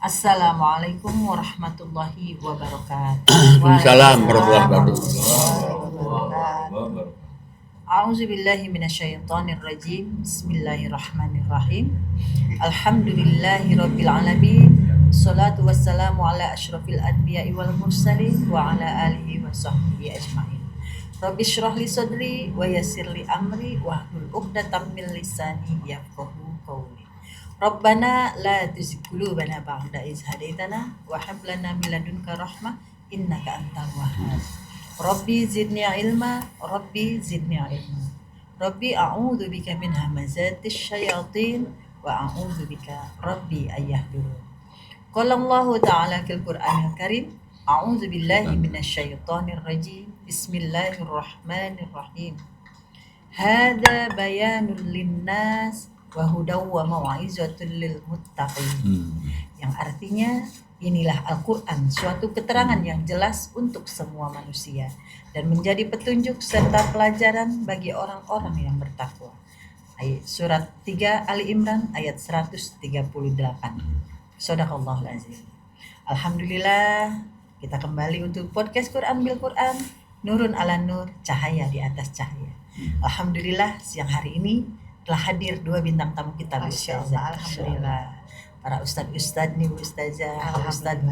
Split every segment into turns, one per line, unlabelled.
Assalamualaikum warahmatullahi wabarakatuh.
Waalaikumsalam warahmatullahi
wabarakatuh. A'udzubillahi minasyaitonirrajim. Bismillahirrahmanirrahim. Alhamdulillahirabbil alamin. Shalatu wassalamu ala asyrafil anbiya'i wal mursalin wa ala alihi wa sahbihi ajmain. Rabbi shrah li sadri wa yassir li amri wahlul 'uqdatam min lisani yafqahu qawli. Rabbana la tuzigh qulubana ba'da idh hadaitana wa hab lana min ladunka rahmah innaka antal wahhab. Rabbi zidni ilma, Rabbi zidni ilma. Rabbi a'udzu bika min hamazatis syayatin wa a'udzu bika Rabbi ayyahdurun. Qala Allah ta'ala fil Qur'anil Karim, a'udzu billahi minasyaitonir rajim. Bismillahirrahmanirrahim. Hada bayanul linnas wa hudaw wa mau'izatul lil muttaqin. Yang artinya inilah Al-Qur'an, suatu keterangan yang jelas untuk semua manusia dan menjadi petunjuk serta pelajaran bagi orang-orang yang bertakwa. Surat 3 Ali Imran ayat 138. Shadaqallahul azim. Alhamdulillah, kita kembali untuk podcast Quran bil Quran, nurun ala nur, cahaya di atas cahaya. Alhamdulillah, siang hari ini telah hadir dua bintang tamu kita. Alhamdulillah. Para ustadz nih, ustazah, ustadz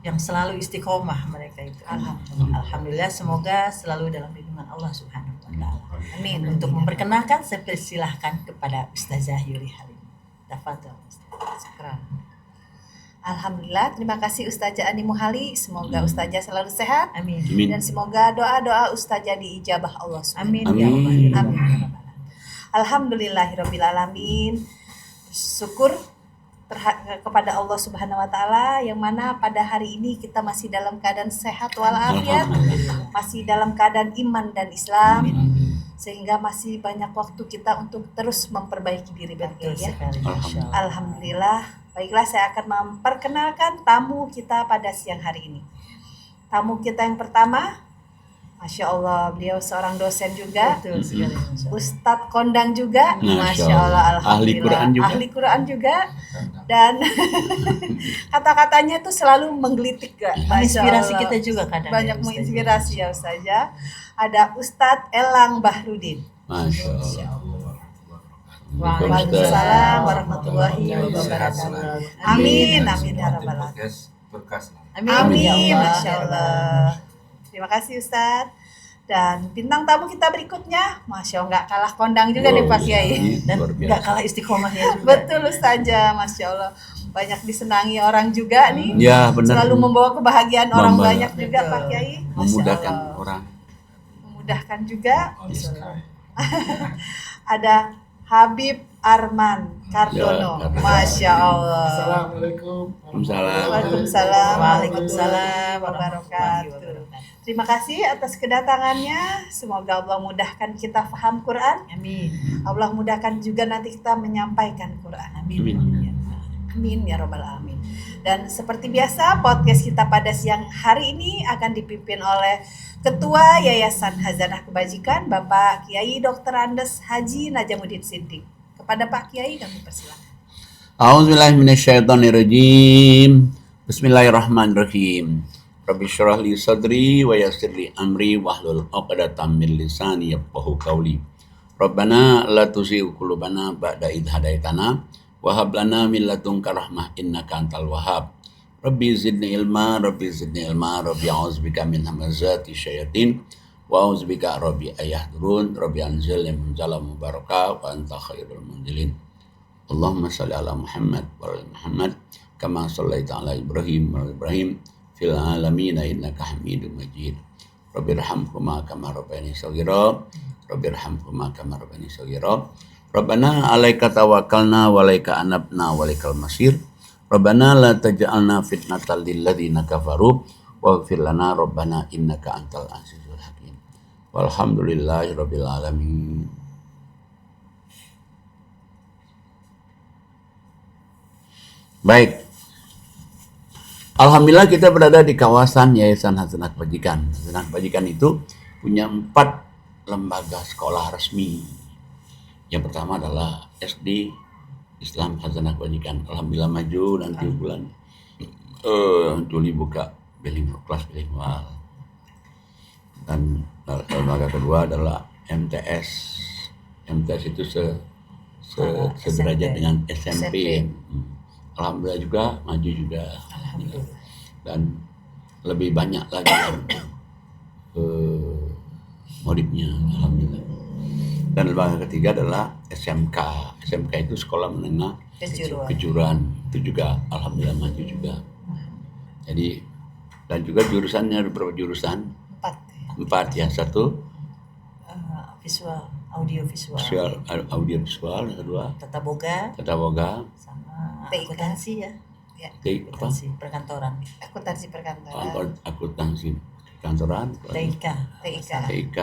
yang selalu istiqomah mereka itu. Alhamdulillah, semoga selalu dalam lindungan Allah Subhanahu wa taala. Amin. Untuk memperkenalkan, saya persilahkan kepada Ustazah Yuri Halim. Tafadhol Ustazah. Syukran.
Alhamdulillah, terima kasih Ustazah Ani Muhali. Semoga Ustazah selalu sehat.
Amin.
Dan semoga doa-doa Ustazah diijabah Allah
Amin.
Subhanahu.
Ya Allah.
Amin. Alhamdulillahirabbil alamin. Syukur kepada Allah Subhanahu wa taala yang mana pada hari ini kita masih dalam keadaan sehat walafiat, masih dalam keadaan iman dan Islam. Sehingga masih banyak waktu kita untuk terus memperbaiki diri
Betul
ya.
sekali.
Alhamdulillah. Baiklah, saya akan memperkenalkan tamu kita pada siang hari ini. Tamu kita yang pertama, Masya Allah, beliau seorang dosen juga,
Betul sekali.
Ustadz kondang juga,
Masya
Masya Allah,
Ahli Quran juga.
ahli Quran juga, dan kata-katanya tuh selalu menggelitik, Masya
Menginspirasi
Allah.
kita juga kadang.
Banyak
ya, Ustazah.
menginspirasi ya Ustazah. Ada Ustadz Elang Bahrudin.
Masya Allah.
Waalaikumsalam warahmatullahi wabarakatuh. Amin, amin ya rabbal alamin. Amin,
ya Allah.
Masya Allah. Terima kasih Ustadz. Dan bintang tamu kita berikutnya, Masya Allah, nggak kalah kondang juga nih Pak Kiai.
Dan
Luar biasa.
nggak kalah istiqomahnya juga.
Betul Ustazah, Masya Allah. Banyak disenangi orang juga nih.
Ya benar.
Selalu membawa kebahagiaan orang
Membawa.
banyak juga
Betul.
Pak Kiai. Masya
Memudahkan
Allah.
orang.
Memudahkan juga. Ada Habib Arman Kardono.
Ya, Kardono.
Masya Allah.
Assalamualaikum.
Waalaikumsalam.
Waalaikumsalam
Waalaikumsalam
warahmatullahi wabarakatuh. Terima kasih atas kedatangannya. Semoga Allah mudahkan kita paham Quran.
Amin.
Allah mudahkan juga nanti kita menyampaikan Quran.
Amin.
Amin.
Amin ya rabbal alamin. Dan seperti biasa podcast kita pada siang hari ini akan dipimpin oleh Ketua Yayasan Hazanah Kebajikan Bapak Kiai Dr. Andes Haji Najamuddin Siddiq. Kepada Pak Kiai kami persilakan.
A'udzubillahi minasyaitonirrajim. Bismillahirrahmanirrahim. Rabbi syrah li sadri wa yassir li amri wahlul 'uqdatam min lisani yafqahu qawli. Rabbana la tuzigh qulubana ba'da idh hadaitana wa hab lana min ladunka rahmah innaka antal wahhab. Rabbi zidni ilma, Rabbi zidni ilma, Rabbi a'udzubika min hamazati syayatin wa a'udzubika Rabbi ayahdurun, Rabbi anzilni munzalan mubaraka wa anta khairul munzilin. Allahumma salli ala Muhammad wa ala Muhammad kama sallaita ala Ibrahim wa ala Ibrahim fil alamin innaka Hamidum Majid. Rabbirhamhuma kama rabbayani shaghira. Rabbirhamhuma kama rabbayani shaghira. Rabbana 'alaika tawakkalna wa 'alaika anabna wa 'alaikal masir. Rabbana la taj'alna fitnatal lil ladzina kafaru waghfir lana rabbana innaka antal azizul hakim. Walhamdulillahirabbil alamin. Baik. Alhamdulillah kita berada di kawasan Yayasan Hazanah Kebajikan. Hazanah Kebajikan itu punya 4 lembaga sekolah resmi. Yang pertama adalah SD Islam Hasanah Kebajikan. Alhamdulillah maju nanti bulan Juli buka kelas bilingual. Dan lembaga kedua adalah MTS. MTS itu sederajat
SMP.
dengan SMP.
SMP.
Alhamdulillah juga maju juga.
Alhamdulillah.
Dan lebih banyak lagi yang muridnya, alhamdulillah. Dan lembaga ketiga adalah SMK. SMK itu sekolah menengah kejuruan. Itu juga alhamdulillah maju juga. Jadi dan juga jurusannya ada beberapa jurusan? 4 ya. Satu
Visual, audio visual.
audio visual, yang kedua
Tata boga sama
TIK.
akuntansi ya.
Ya,
Akuntansi perkantoran.
akuntansi perkantoran.
akuntansi kantoran,
TIK,
TIK,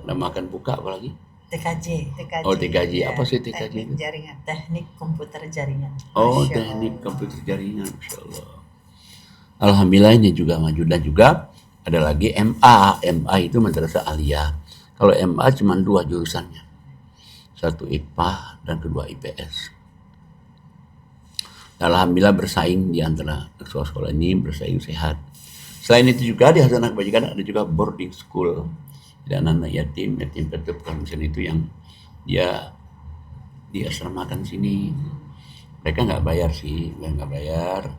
dan makan buka apa lagi?
TKJ,
TKJ.
Oh, TKJ.
Ya,
Apa sih TKJ
teknik
itu?
jaringan.
teknik komputer jaringan.
Oh,
Masya
teknik
Allah.
komputer jaringan, Masya Allah. Alhamdulillah ini juga maju. Dan juga ada lagi MA. MA itu madrasah aliyah. Kalau MA cuma 2 jurusannya. Satu IPA dan kedua IPS. Alhamdulillah bersaing di antara sekolah-sekolah ini, bersaing sehat. Selain itu juga di Hasanah Kebajikan ada juga boarding school. Jadi anak-anak yatim piatu miskin itu yang dia diasramakan sini. Mereka nggak bayar sih, nggak bayar.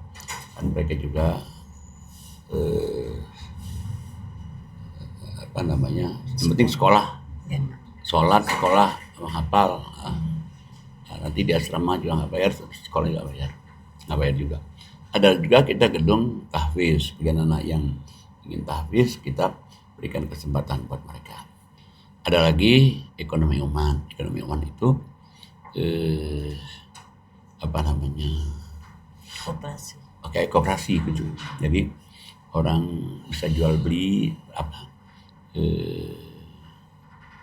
Dan mereka juga apa namanya? Yang penting sekolah,
Ya.
sholat, sekolah, menghafal. Nanti di asrama juga nggak bayar, sekolah nggak bayar juga. Ada juga kita gedung tahfiz, bagi anak yang ingin tahfiz kita berikan kesempatan buat mereka. Ada lagi ekonomi uman. Ekonomi uman itu apa namanya?
Koperasi.
Kayak koperasi gitu. Jadi orang bisa jual beli apa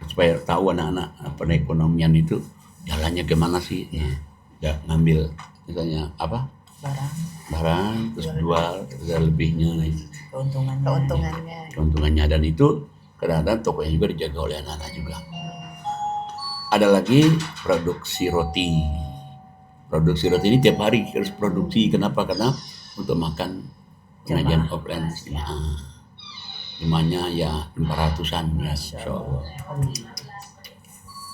supaya tahu anak-anak perekonomian itu jalannya gimana sih ya, ngambil misalnya apa barang terus jual terus ada lebihnya itu keuntungannya dan itu kadang-kadang tokonya juga dijaga oleh anak-anak juga. Ada lagi produksi roti ini tiap hari harus produksi. Kenapa? Karena untuk makan pengajian offline jemaahnya ya 500-an ya, Masya Allah.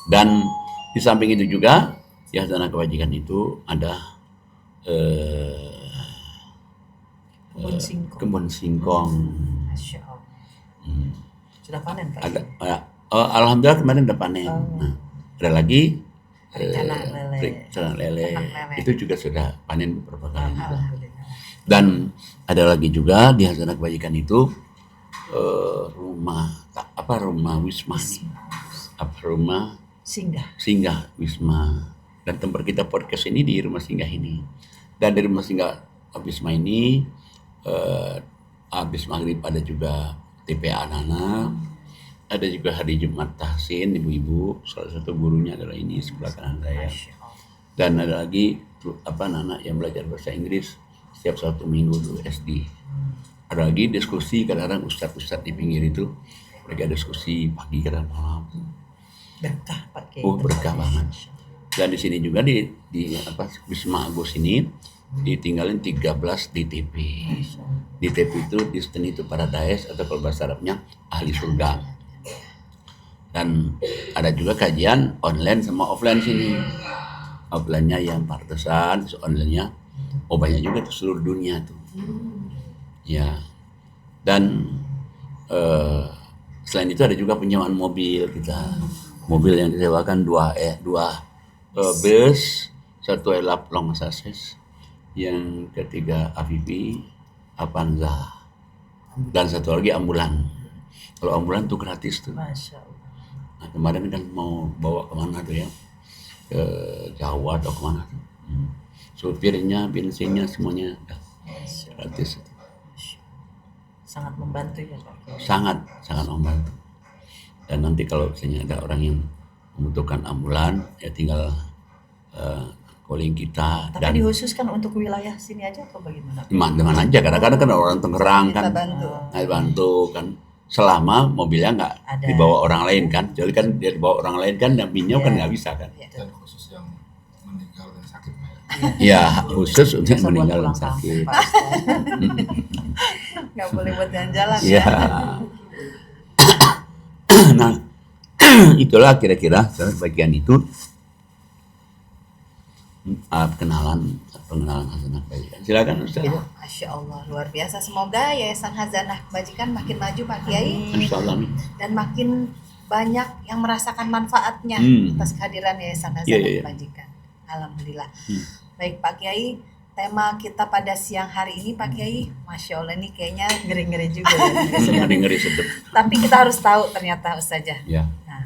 Dan di samping itu juga di Hasanah Kebajikan itu ada kebun singkong.
Masya Allah. Sudah panen Pak?
Ada, alhamdulillah kemarin udah panen. Nah, ada lagi
Perikanan lele.
Itu juga sudah panen beberapa kali.
Alhamdulillah.
Dan ada lagi juga di Hasanah Kebajikan itu rumah wisma nih. Rumah singgah wisma. Dan tempat kita podcast ini di rumah singgah ini. Dan dari rumah singgah wisma ini habis maghrib ada juga TPA anak-anak. Ada juga hari Jumat tahsin ibu-ibu. Salah satu gurunya adalah ini sebelah kanan saya. Dan ada lagi anak-anak yang belajar bahasa Inggris setiap Sabtu Minggu dulu SD. Ada lagi diskusi kadang-kadang ustadz di pinggir itu mereka diskusi pagi kadang malam.
Berkah Pak Kiai.
Berkah banget. Dan di sini juga di Wisma Agus ini ditinggalin 13 DTP. DTP itu Destiny to Paradise atau kalau bahasa Arabnya ahli surga. Dan ada juga kajian online sama offline sini. Offline-nya yang partesan, online-nya banyak juga tuh seluruh dunia tuh. Ya. Dan selain itu ada juga penyewaan mobil kita. Mobil yang disewakan dua bus, satu elap long sases, yang ketiga Avivi, Avanza, dan satu lagi ambulan. Kalau ambulan tuh gratis tuh.
Masya Allah.
Nah, kemarin kan mau bawa kemana tuh ya, ke Jawa atau kemana tuh. Supirnya, bensinnya semuanya gratis.
Sangat membantu ya Pak Kiai.
Sangat membantu. Dan nanti kalau misalnya ada orang yang membutuhkan ambulan, ya tinggal calling kita.
Tapi
dan
dikhususkan untuk wilayah sini aja atau bagaimana?
Teman-teman aja, kadang-kadang kan orang Tangerang kan
Kita
bantu kan, selama mobilnya nggak
Ada.
dibawa orang lain kan. Jadi kan dia dibawa orang lain kan, dan pinjam kan nggak bisa kan.
Ya.
Dan khusus yang meninggal dan sakit Pak, ya?
Ya, khusus untuk
Biasa buat
meninggal
pulang
sakit.
kampung, Pak Ustaz.
Nggak boleh buat jalan-jalan
Ya. Nah, itulah kira-kira bagian itu pengenalan Hasanah Bajikan. Silakan Ustaz.
Iya.
Masya Allah, luar biasa. Semoga Yayasan Hazanah Bajikan makin maju Pak Kiai
Insyaallah. Amin.
dan makin banyak yang merasakan manfaatnya atas kehadiran Yayasan Hazanah
Iya.
Bajikan. Alhamdulillah.
Hmm.
Baik Pak Kiai, tema kita pada siang hari ini Pak Kiai, Masya Allah ini kayaknya ngeri-ngeri juga ya.
Ngeri sedep.
Tapi kita harus tahu ternyata Ustazah.
Ya.
Nah,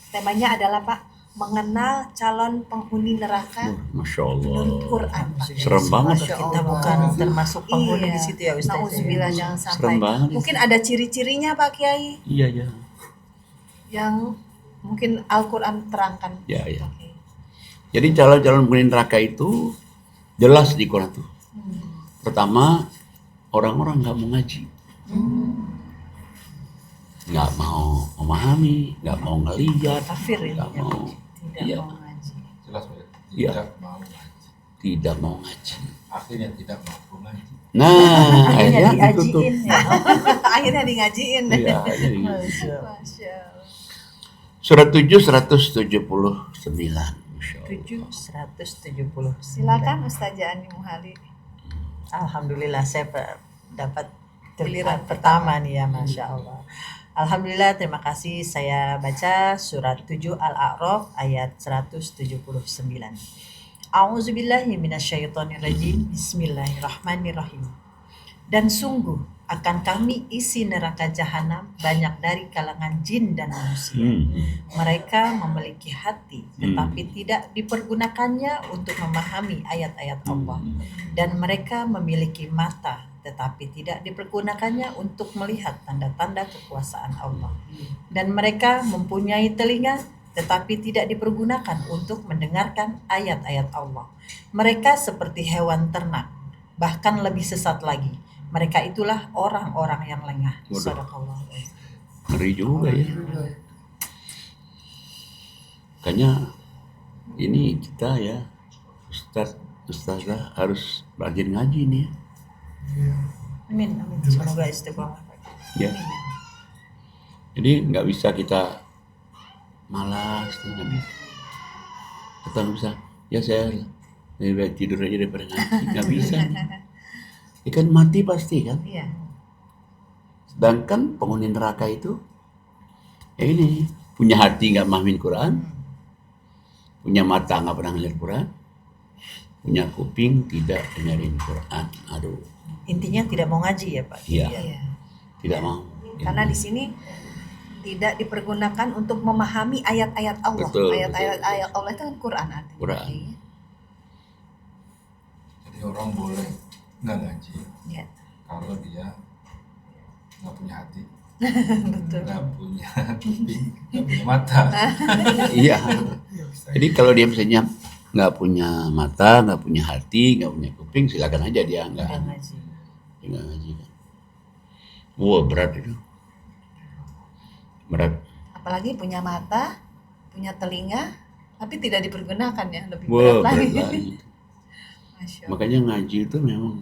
temanya adalah Pak, mengenal calon penghuni neraka
Masya Allah.
menurut Quran Pak.
Serem banget.
Masya
Kita
Allah.
bukan termasuk penghuni
Iya.
di situ ya Ustaz.
Nauzubillah, jangan
Serem
sampai.
banget.
Mungkin ada ciri-cirinya Pak Kiai
Iya, ya.
yang mungkin Al-Quran terangkan.
Ya, ya.
Pak Kiai.
Jadi calon-calon penghuni neraka itu jelas di Quran tuh. Pertama, orang-orang nggak mau ngaji, nggak mau memahami, nggak mau ngeliat,
Kafir
nggak
ini
mau,
tidak
iya,
mau ngaji.
Jelas Pak.
Iya.
Tidak mau ngaji.
tidak mau ngaji.
Akhirnya tidak mampu ngaji.
Nah, akhirnya itu tuh.
diajiin ya.
Akhirnya di ngajiin.
Iya, jadi
Masya Allah.
Masya Allah.
surat 7 179. Masya Allah.
779.
Silakan Ustazah Ani Muhali.
Alhamdulillah saya dapat
Giliran
giliran pertama nih ya, Masya Allah. Alhamdulillah, terima kasih. Saya baca surat 7 Al-A'raf ayat 179. A'udzubillahi minasyaitonirrajim. Bismillahirrahmanirrahim. Dan sungguh akan kami isi neraka jahanam banyak dari kalangan jin dan manusia. Mereka memiliki hati tetapi tidak dipergunakannya untuk memahami ayat-ayat Allah, dan mereka memiliki mata tetapi tidak dipergunakannya untuk melihat tanda-tanda kekuasaan Allah, dan mereka mempunyai telinga tetapi tidak dipergunakan untuk mendengarkan ayat-ayat Allah. Mereka seperti hewan ternak, bahkan lebih sesat lagi. Mereka itulah orang-orang yang lengah.
Waduh.
Sadaqallah.
Ngeri juga ya. Makanya ini kita ya, Ustazah harus rajin ngaji nih ya.
Amin, amin. Semoga istiqomah.
Ya. Jadi nggak bisa kita malas, nggak bisa. Kita nggak bisa. Ya saya lebih baik tidur aja daripada ngaji. Nggak bisa. Ya kan mati pasti kan.
Iya.
Sedangkan penghuni neraka itu ya ini punya hati nggak mahamin Quran, punya mata nggak pernah ngeliat Quran, punya kuping tidak dengerin Quran. Aduh,
Intinya tidak mau ngaji ya Pak.
iya,
Iya.
tidak mau.
Karena di sini tidak dipergunakan untuk memahami ayat-ayat Allah.
Betul,
Ayat-ayat
betul.
ayat Allah itu kan Quran artinya.
Quran.
Iya.
Jadi orang boleh nggak ngaji
Iya.
kalau dia nggak punya hati,
Betul.
nggak punya kuping, nggak punya mata.
Iya. Jadi kalau dia misalnya nggak punya mata, nggak punya hati, nggak punya kuping, silakan aja dia nggak
Tidak ngaji.
ngaji kan. Wah berat itu, berat.
Apalagi punya mata, punya telinga, tapi tidak dipergunakan ya, lebih
Wah
berat
berat
lagi.
lagi.
Masya Allah.
Makanya ngaji itu memang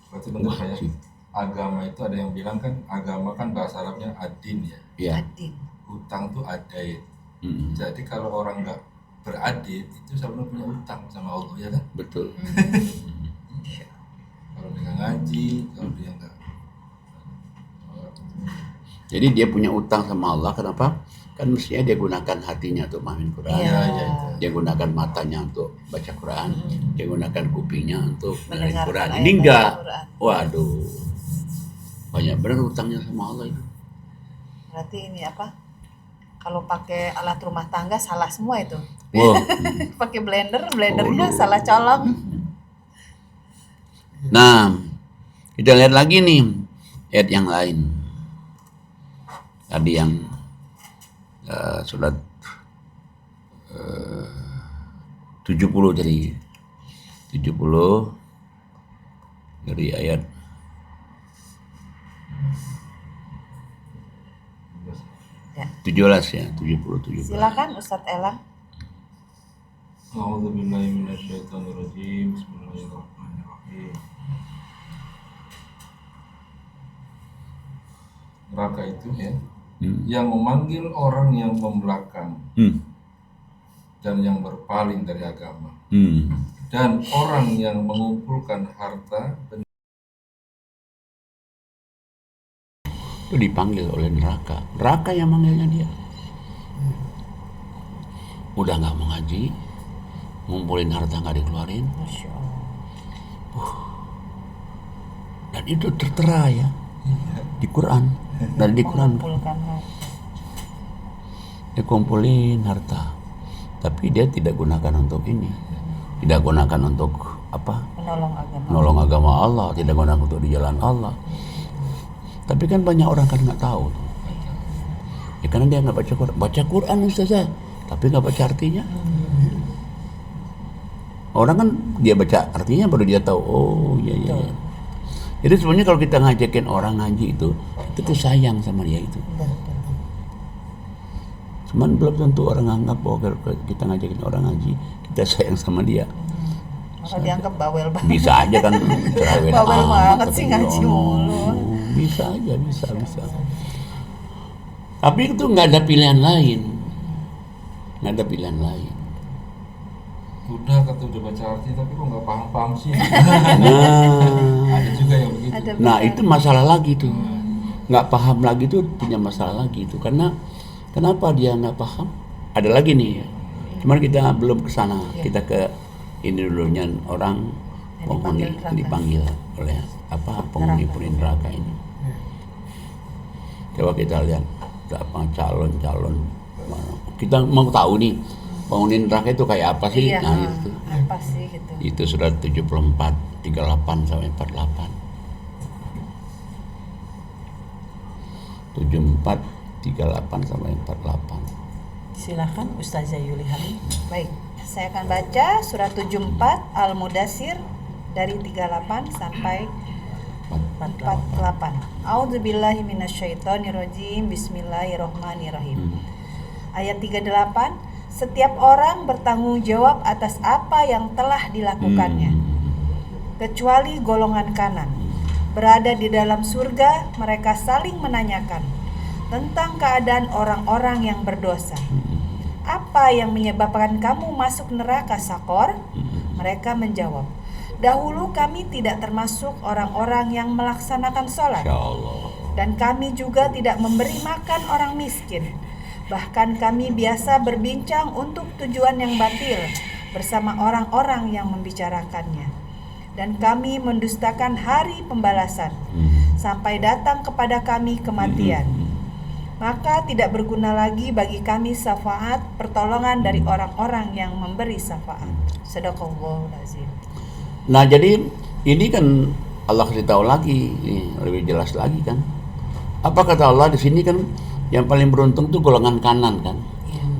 Berarti benar saya
wajib.
agama itu ada yang bilang kan agama kan bahasa Arabnya adin ya.
Ya.
Adin.
Utang tuh adain.
Mm,
Jadi kalau orang nggak beradil itu sebenarnya punya utang sama Allah ya kan.
betul.
Kalau dia nggak ngaji, kalau dia nggak
Jadi dia punya utang sama Allah. Kenapa? Kan mestinya dia gunakan hatinya untuk memahami Quran.
Iya.
itu.
Dia gunakan matanya untuk baca Quran. Dia gunakan kupingnya untuk dengerin
Mendengarkan
Quran.
ayat-ayat
Ini enggak.
Quran.
Waduh. Banyak benar utangnya sama Allah itu.
Berarti ini apa? Kalau pakai alat rumah tangga salah semua itu.
Wah.
Pakai blendernya
Waduh.
salah colok.
Nah, kita lihat lagi nih ayat yang lain. Tadi yang surat 70 tadi. 70 dari ayat
Ya.
17 ya, 70.
Silakan Ustadz Elang.
A'udzubillahi minasyaitonirrajim. Bismillahirrahmanirrahim. Neraka itu ya, yang memanggil orang yang membelakang dan yang berpaling dari agama, dan orang yang mengumpulkan harta
Itu dipanggil oleh neraka. Neraka yang manggilnya dia. Udah nggak mau ngaji, ngumpulin harta nggak dikeluarin.
Masya Allah.
Dan itu tertera ya di Quran. Dan di Quran
Mengumpulkan harta.
dia kumpulin harta, tapi dia tidak gunakan untuk ini, tidak gunakan untuk apa?
Menolong agama.
Menolong agama Allah, tidak gunakan untuk di jalan Allah. Tapi kan banyak orang kan nggak tahu, ya karena dia nggak baca Quran Ustazah, tapi nggak baca artinya. Orang kan dia baca artinya baru dia tahu. Oh iya iya. Iya. Jadi sebenarnya kalau kita ngajakin orang ngaji itu, kita tuh sayang sama dia itu. Cuman belum tentu orang anggap bahwa kalau kita ngajakin orang ngaji, kita sayang sama dia.
Maka dianggap bawel banget.
Bisa aja kan cerewet
Bawel
amat,
banget sih
tapi
ngaji
no,
mulu.
Bisa aja, bisa. Tapi itu nggak ada pilihan lain. Nggak ada pilihan lain.
udah kata udah baca arti tapi kok nggak paham sih.
Nah,
Ada juga yang begitu.
Ada
nah
benar.
itu masalah lagi tuh. Nggak paham lagi tuh punya masalah lagi tuh. Karena kenapa dia nggak paham? Ada lagi nih. Cuman kita belum ke sana. Kita ke ini dulunya orang
Yang
penghuni
dipanggil neraka.
dipanggil oleh apa penghuni neraka ini. Coba kita lihat apa calon-calon. Kita mau tahu nih penghuni neraka itu kayak apa sih?
Iya,
Nah itu.
apa sih gitu.
Itu surat 74, 38 sampai 48. 74, 38 sampai 48.
Silahkan Ustazah Yuli Halim.
Baik, saya akan baca surat 74 Al-Mudassir dari 38 sampai 48. A'udzubillahi minasyaitonirrajim. Bismillahirrahmanirrahim. Ayat 38, setiap orang bertanggung jawab atas apa yang telah dilakukannya, kecuali golongan kanan. Berada di dalam surga, mereka saling menanyakan tentang keadaan orang-orang yang berdosa. Apa yang menyebabkan kamu masuk neraka Sakor? Mereka menjawab, dahulu kami tidak termasuk orang-orang yang melaksanakan sholat,
Insya Allah.
dan kami juga tidak memberi makan orang miskin. Bahkan kami biasa berbincang untuk tujuan yang batil bersama orang-orang yang membicarakannya. Dan kami mendustakan hari pembalasan sampai datang kepada kami kematian. Maka tidak berguna lagi bagi kami syafaat pertolongan dari orang-orang yang memberi syafaat. Sadaqallahul azim.
Nah jadi ini kan Allah kasih tahu lagi, lebih jelas lagi kan. Apa kata Allah di sini kan yang paling beruntung tuh golongan kanan kan.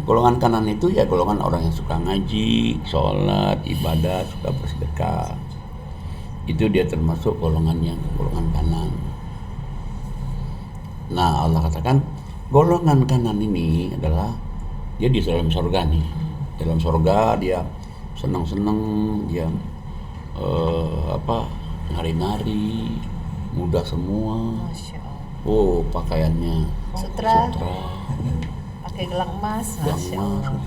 Golongan kanan itu ya golongan orang yang suka ngaji, sholat, ibadah, suka bersedekah. Itu dia termasuk golongan kanan. Nah Allah katakan golongan kanan ini adalah dia di dalam surga nih. Dalam surga dia senang-senang, dia nari-nari, mudah semua.
Masya Allah.
Oh pakaiannya
Sutra, pakai gelang emas.
gelang
Masya
emas.
Allah.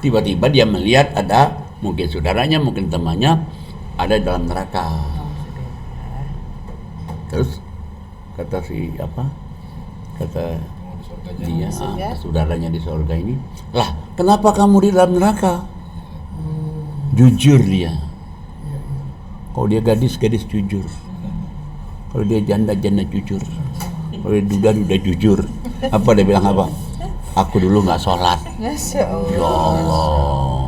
Tiba-tiba dia melihat ada mungkin saudaranya, mungkin temannya ada dalam neraka. Terus kata si apa? Kata
Di surganya.
dia,
surga.
saudaranya di surga ini, lah kenapa kamu di dalam neraka? Jujur dia. Kalau dia gadis jujur. Kalau dia janda jujur. Kalau dia duda jujur. Apa dia bilang apa? Aku dulu nggak sholat.
Masya Allah.
Ya Allah,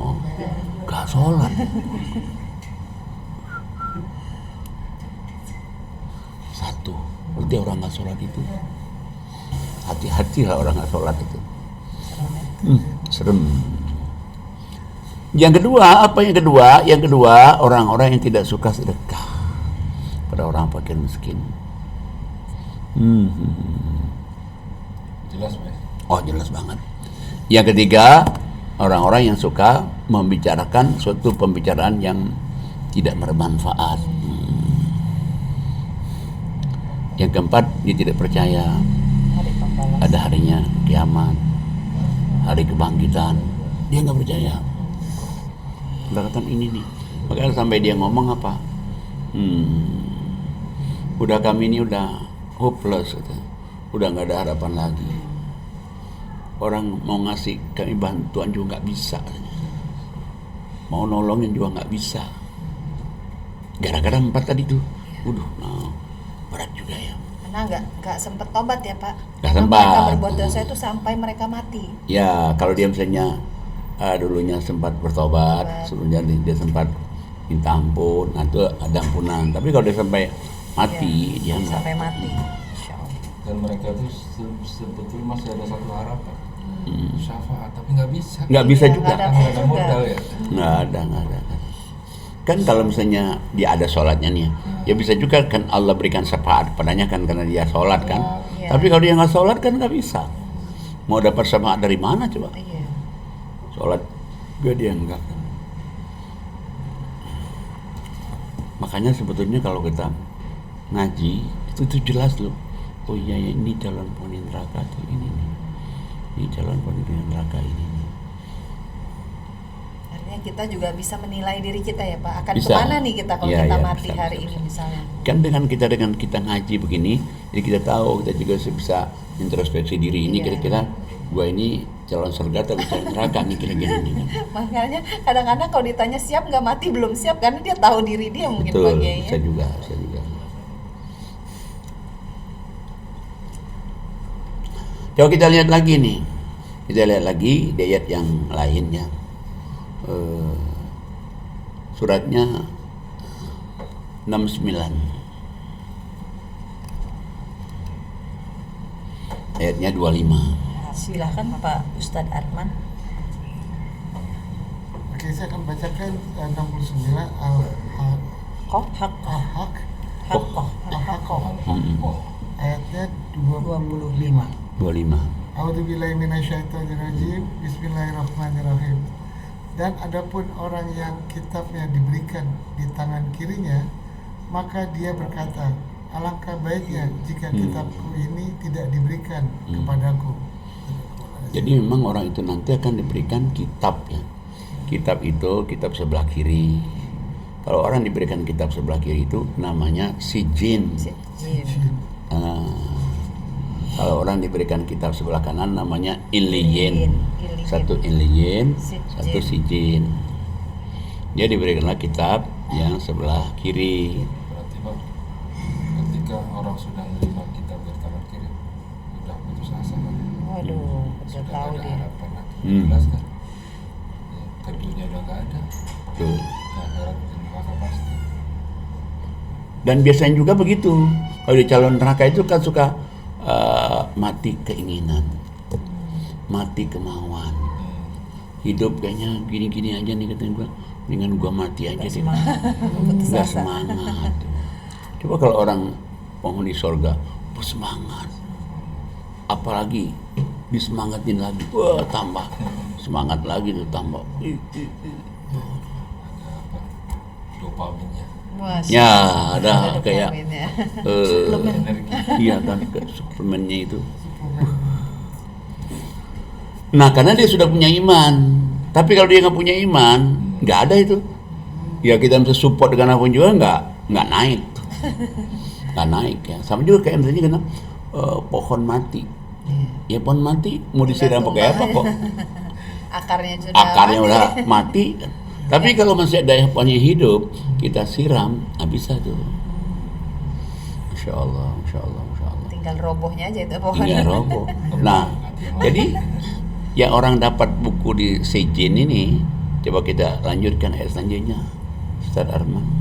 nggak sholat. Satu, berarti orang nggak sholat itu hati-hatilah orang nggak sholat itu. Serem. Yang kedua, apa yang kedua? Yang kedua, orang-orang yang tidak suka sedekah pada orang fakir miskin.
Jelas Mas.
Oh jelas banget. Yang ketiga, orang-orang yang suka membicarakan suatu pembicaraan yang tidak bermanfaat. Yang keempat, dia tidak percaya
Hari pembalasan.
ada harinya kiamat, hari kebangkitan. Dia nggak percaya. Kata ini nih, makanya sampai dia ngomong apa? Udah kami ini udah hopeless, gitu. Udah nggak ada harapan lagi. Orang mau ngasih kami bantuan juga nggak bisa, mau nolongin juga nggak bisa. Gara-gara 4 tadi tuh, berat juga ya.
Karena nggak sempet tobat ya Pak.
Nggak
Karena
sempat.
mereka berbuat dosa itu sampai mereka mati.
Ya, kalau dia misalnya dulunya sempat bertobat, sebelumnya dia sempat minta ampun, nah itu ada ampunan. Tapi kalau dia sampai mati, dia nggak.
Sampai mati. Insya Allah.
Dan mereka itu sebetulnya masih ada satu harapan, syafaat, tapi nggak bisa.
Nggak bisa
Iya,
juga.
nggak
Karena nggak ada modal ya.
Nggak ada. Kan kalau misalnya dia ada sholatnya nih, ya bisa juga kan Allah berikan syafaat padanya kan karena dia sholat kan.
Iya.
Tapi kalau dia nggak sholat kan nggak bisa. Mau dapat syafaat dari mana coba?
Iya.
Sholat juga dia enggak. Makanya sebetulnya kalau kita ngaji itu jelas loh. Oh iya ya, ini calon penghuni neraka tuh ini nih. Ini calon penghuni neraka ini nih.
Artinya kita juga bisa menilai diri kita ya Pak. Akan
Bisa.
kemana nih kita kalau
Iya,
kita
iya,
mati
bisa,
hari
bisa,
ini
bisa.
misalnya.
Kan dengan kita ngaji begini, jadi kita tahu, kita juga bisa introspeksi diri ini
Iya.
kira-kira gua ini calon surga atau calon neraka nih kira-kira ini kan.
Makanya kadang-kadang kalau ditanya siap nggak mati belum siap karena dia tahu diri dia mungkin
Betul,
bagiannya.
bisa juga. Coba kita lihat lagi nih. Kita lihat lagi di ayat yang lain ya. Suratnya 69. Ayatnya 25.
Silahkan Pak Ustadz Arman.
Oke, saya akan bacakan 69 Al-Haq
Kok hak
Al-Haq
hakoh.
Al-Haqqah
Mm-mm.
ayatnya 25.
25.
A'udzubillahi minasyaitonirrajim. Bismillahirrahmanirrahim. Dan adapun orang yang kitabnya diberikan di tangan kirinya, maka dia berkata, alangkah baiknya jika kitabku ini tidak diberikan kepadaku.
Jadi memang orang itu nanti akan diberikan kitab ya. Kitab itu kitab sebelah kiri. Kalau orang diberikan kitab sebelah kiri itu namanya sijin. Kalau orang diberikan kitab sebelah kanan namanya iliyin. Satu iliyin, satu sijin. Dia diberikanlah kitab yang sebelah kiri.
Berarti Pak, ketika orang sudah menerima kitab dari tangan kiri, sudah putus asa Pak.
Waduh, udah
Sudah
tahu
nggak ada
dia.
harapan lagi.
Hmm.
Jelas kan? Ke dunia udah nggak ada.
Tuh.
Akhirat dan neraka pasti.
Dan biasanya juga begitu. Kalau di calon neraka itu kan suka mati keinginan, mati kemauan. Hidup kayaknya gini-gini aja nih katanya gua, dengan gua mati aja deh. Nggak semangat. Coba kalau orang penghuni surga bersemangat, apalagi disemangatin lagi, wah tambah semangat lagi tuh tambah.
Ada apa? Dopaminnya.
Ya ada kayak
dopaminnya.
Energi.
iya kan ke suplemennya itu. Nah karena dia sudah punya iman, tapi kalau dia nggak punya iman, nggak ada itu. Ya kita bisa support dengan apapun juga nggak naik, nggak naik ya. Sama juga kayak misalnya kena pohon mati, ya pohon mati mau disiram pakai apa kok? Akarnya udah mati. Tapi kalau masih ada pohonnya hidup, kita siram, bisa tuh. Masya Allah, Masya Allah, Masya Allah.
Tinggal robohnya aja itu pohon.
Tinggal roboh. Nah, jadi yang orang dapat buku di Sejin ini, coba kita lanjutkan ayat selanjutnya, Ustaz Arman.
26.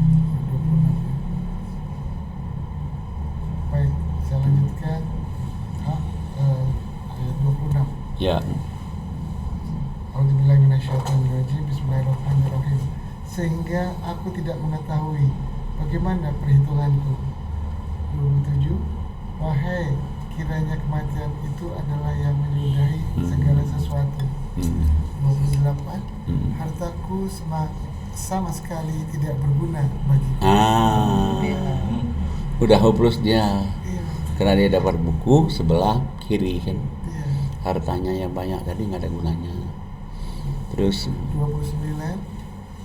Baik, saya lanjutkan ayat 26.
Ya,
A'udzubillahi minasyaitonirrajim. Bismillahirrahmanirrahim. Sehingga aku tidak mengetahui bagaimana perhitunganku. 27. Wahai, kiranya kematian itu adalah yang menyudahi segala sesuatu. 28, hartaku sama sekali tidak berguna bagiku.
Udah hopeless dia.
Iya,
Karena dia dapat buku sebelah kiri kan.
iya.
Hartanya yang banyak tadi nggak ada gunanya. Terus
29,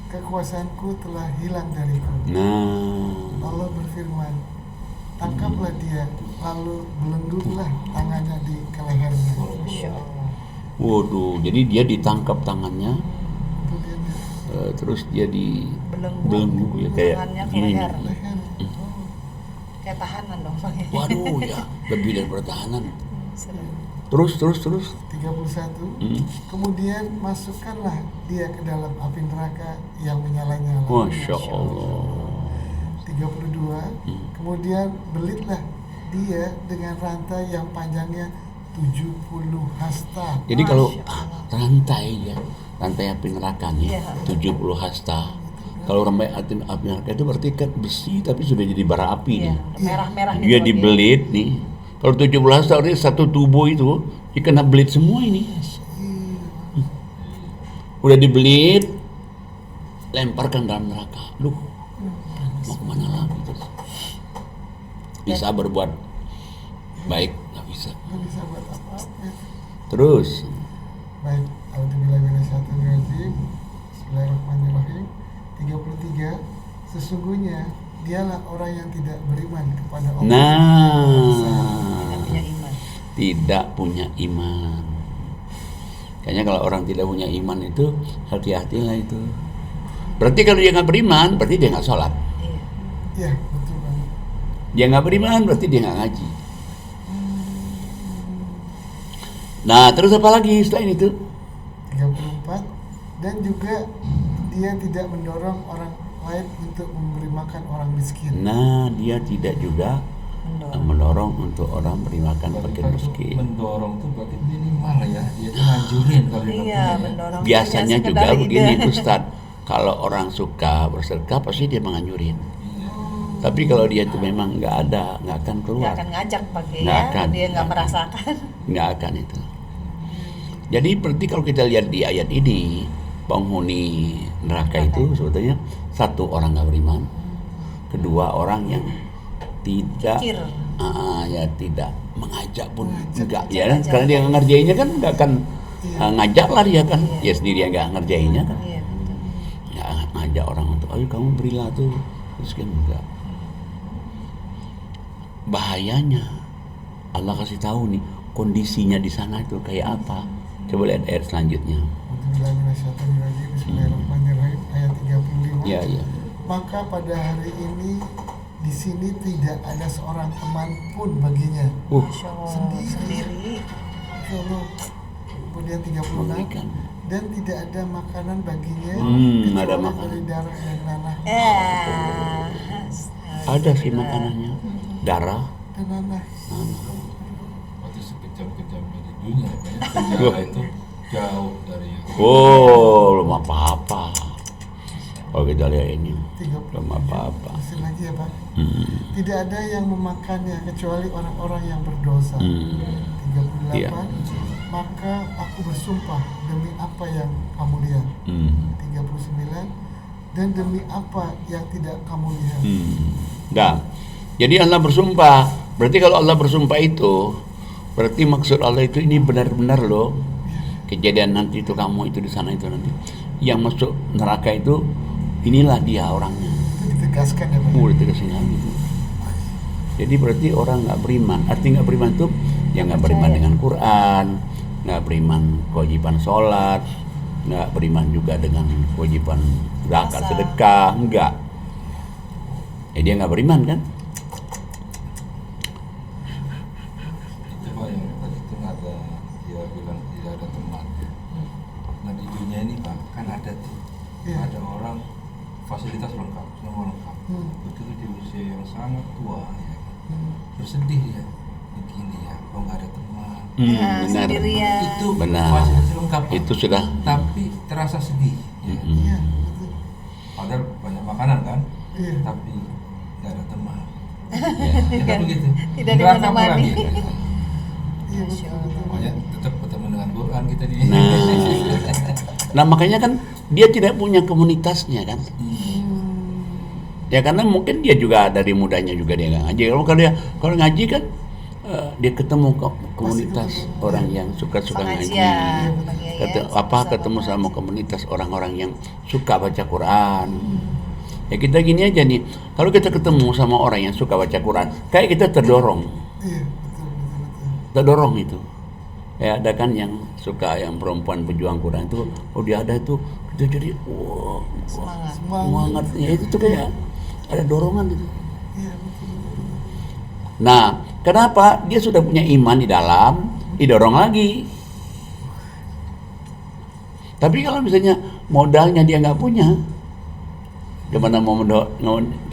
kekuasaanku telah hilang dariku. Allah berfirman, tangkaplah dia, lalu belenggulah tangannya di lehernya.
Masya Allah.
waduh, jadi dia ditangkap tangannya,
Kemudian
terus dia di
Belenggu.
belenggu ya kayak
Tangannya ke
gini.
leher.
leher.
Kayak tahanan dong.
Waduh ya, lebih dari pertahanan.
Serem.
Terus
31, kemudian masukkanlah dia ke dalam api neraka yang menyala-nyala.
Masya Allah.
32, kemudian belitlah dia dengan rantai yang panjangnya 70 hasta.
Jadi kalau
Masya
rantai api neraka nih,
Iya.
70 hasta. Kalau rantai api neraka itu berarti kan besi tapi sudah jadi bara api
Iya,
nih.
merah-merah nih
Dia
bagian.
dibelit nih. Kalau 70 hasta artinya satu tubuh itu dikena belit semua ini. Udah dibelit, lemparkan dalam neraka. Duh, mau kemana lagi terus? Bisa berbuat baik, nggak bisa.
Nggak bisa buat apa-apa.
Terus,
Baik, A'udzubillahiminasyaitonirrajim. Bismillahirrahmanirrahim. 33, sesungguhnya dialah orang yang tidak beriman kepada Allah.
Tidak punya iman.
tidak punya iman. Kayaknya kalau orang tidak punya iman itu hati-hatilah itu. Berarti kalau dia nggak beriman, berarti dia nggak sholat.
Iya.
Iya, betul banget.
Dia nggak beriman, berarti dia nggak ngaji. Nah, terus apa lagi selain itu?
34, dan juga dia tidak mendorong orang lain untuk memberi makan orang miskin.
Nah, dia tidak juga mendorong untuk orang beri makan
Berarti
fakir
kan
miskin.
mendorong tuh berarti minimal ya, dia tuh nganjurin kalau dia nggak
Iya,
punya ya.
mendorong.
Biasanya
tidak
juga
sekedar
begini
ide.
Ustadz, kalau orang suka bersedekah pasti dia menganjurin.
Iya.
Tapi kalau dia itu memang nggak ada, nggak akan
Nggak
keluar,
akan ngajak pakai
Nggak
ya,
akan.
dia nggak merasakan.
nggak akan itu. Jadi berarti kalau kita lihat di ayat ini, penghuni neraka itu sebetulnya satu orang nggak beriman, kedua orang yang tidak
Pikir.
ya tidak mengajak pun
Mengajak,
enggak
mengajak,
ya kan?
mengajak.
Karena dia nggak ngerjainnya kan nggak akan
Iya.
ngajak lah dia kan,
Iya.
dia sendiri yang nggak ngerjainnya kan,
Iya, betul.
nggak ngajak orang untuk ayo kamu berilah tuh, terus kan enggak. Bahayanya Allah kasih tahu nih kondisinya di sana itu kayak apa. Coba lihat ayat selanjutnya.
A'udzubillahiminasyaitonirrajim. Bismillahirrahmanirrahim. Ayat 35.
Ya, ya.
Maka pada hari ini di sini tidak ada seorang teman pun baginya.
Masya Allah,
Sendiri.
sendiri.
Ya Allah. Kemudian 36,
Mengerikan.
dan tidak ada makanan baginya
ada
kecuali
makanan.
dari darah dan nanah.
Ada sih makanannya, darah.
Dan nanah.
Berarti sekejam-kejamnya di dunia ya, Pak, ya. Penjara itu jauh dari yang
Oh, belum apa-apa. Kalau kita lihat ini,
30.
belum apa-apa.
Masih lagi ya Pak.
Hmm.
Tidak ada yang memakannya kecuali orang-orang yang berdosa. 38.
Iya.
Maka aku bersumpah demi apa yang kamu lihat. 39. Dan demi apa yang tidak kamu lihat.
Enggak. Jadi Allah bersumpah. Berarti kalau Allah bersumpah itu, berarti maksud Allah itu ini benar-benar loh. Kejadian nanti itu kamu itu di sana itu nanti. Yang masuk neraka itu inilah dia orangnya.
Itu ditegaskan ya Pak.
Ditegasin lagi. Jadi berarti orang nggak beriman. Arti nggak beriman itu yang nggak beriman dengan Quran, nggak beriman kewajiban sholat, nggak beriman juga dengan kewajiban zakat
Puasa.
sedekah, enggak. Ya dia nggak beriman kan?
itu Pak yang tadi itu ada dia bilang tidak ada teman. Nah di dunia ini Pak kan ada tuh
Iya.
ada orang fasilitas lengkap, semua lengkap. Begitu di usia yang sangat tua ya, bersedih ya, begini ya, kok nggak ada teman.
Benar.
Sendirian.
Itu
Benar.
fasilitas lengkap Pak.
Itu sudah.
Tapi terasa sedih. Ya.
Iya, betul.
Padahal banyak makanan kan,
Iya.
tapi nggak ada teman.
Ya.
Ya kan begitu.
Tidak
Neraka
dimenemani.
apalagi?
Iya, betul, betul.
Makanya tetap bertemu dengan Quran kita di.
Nah, Nah makanya kan dia tidak punya komunitasnya kan. Ya karena mungkin dia juga dari mudanya juga dia nggak ngaji. Kalau ngaji kan dia ketemu komunitas orang yang suka ngaji.
Pengajian,
Ketemu sama komunitas orang-orang yang suka baca Quran. Ya kita gini aja nih, kalau kita ketemu sama orang yang suka baca Quran, kayak kita terdorong.
Iya, betul.
Terdorong itu. Ya ada kan yang suka yang perempuan pejuang Quran itu, dia ada itu, kita jadi semangat. Ya itu tuh kayak ada dorongan itu.
Iya, betul.
Nah, kenapa? Dia sudah punya iman di dalam, didorong lagi. Tapi kalau misalnya modalnya dia nggak punya, gimana mau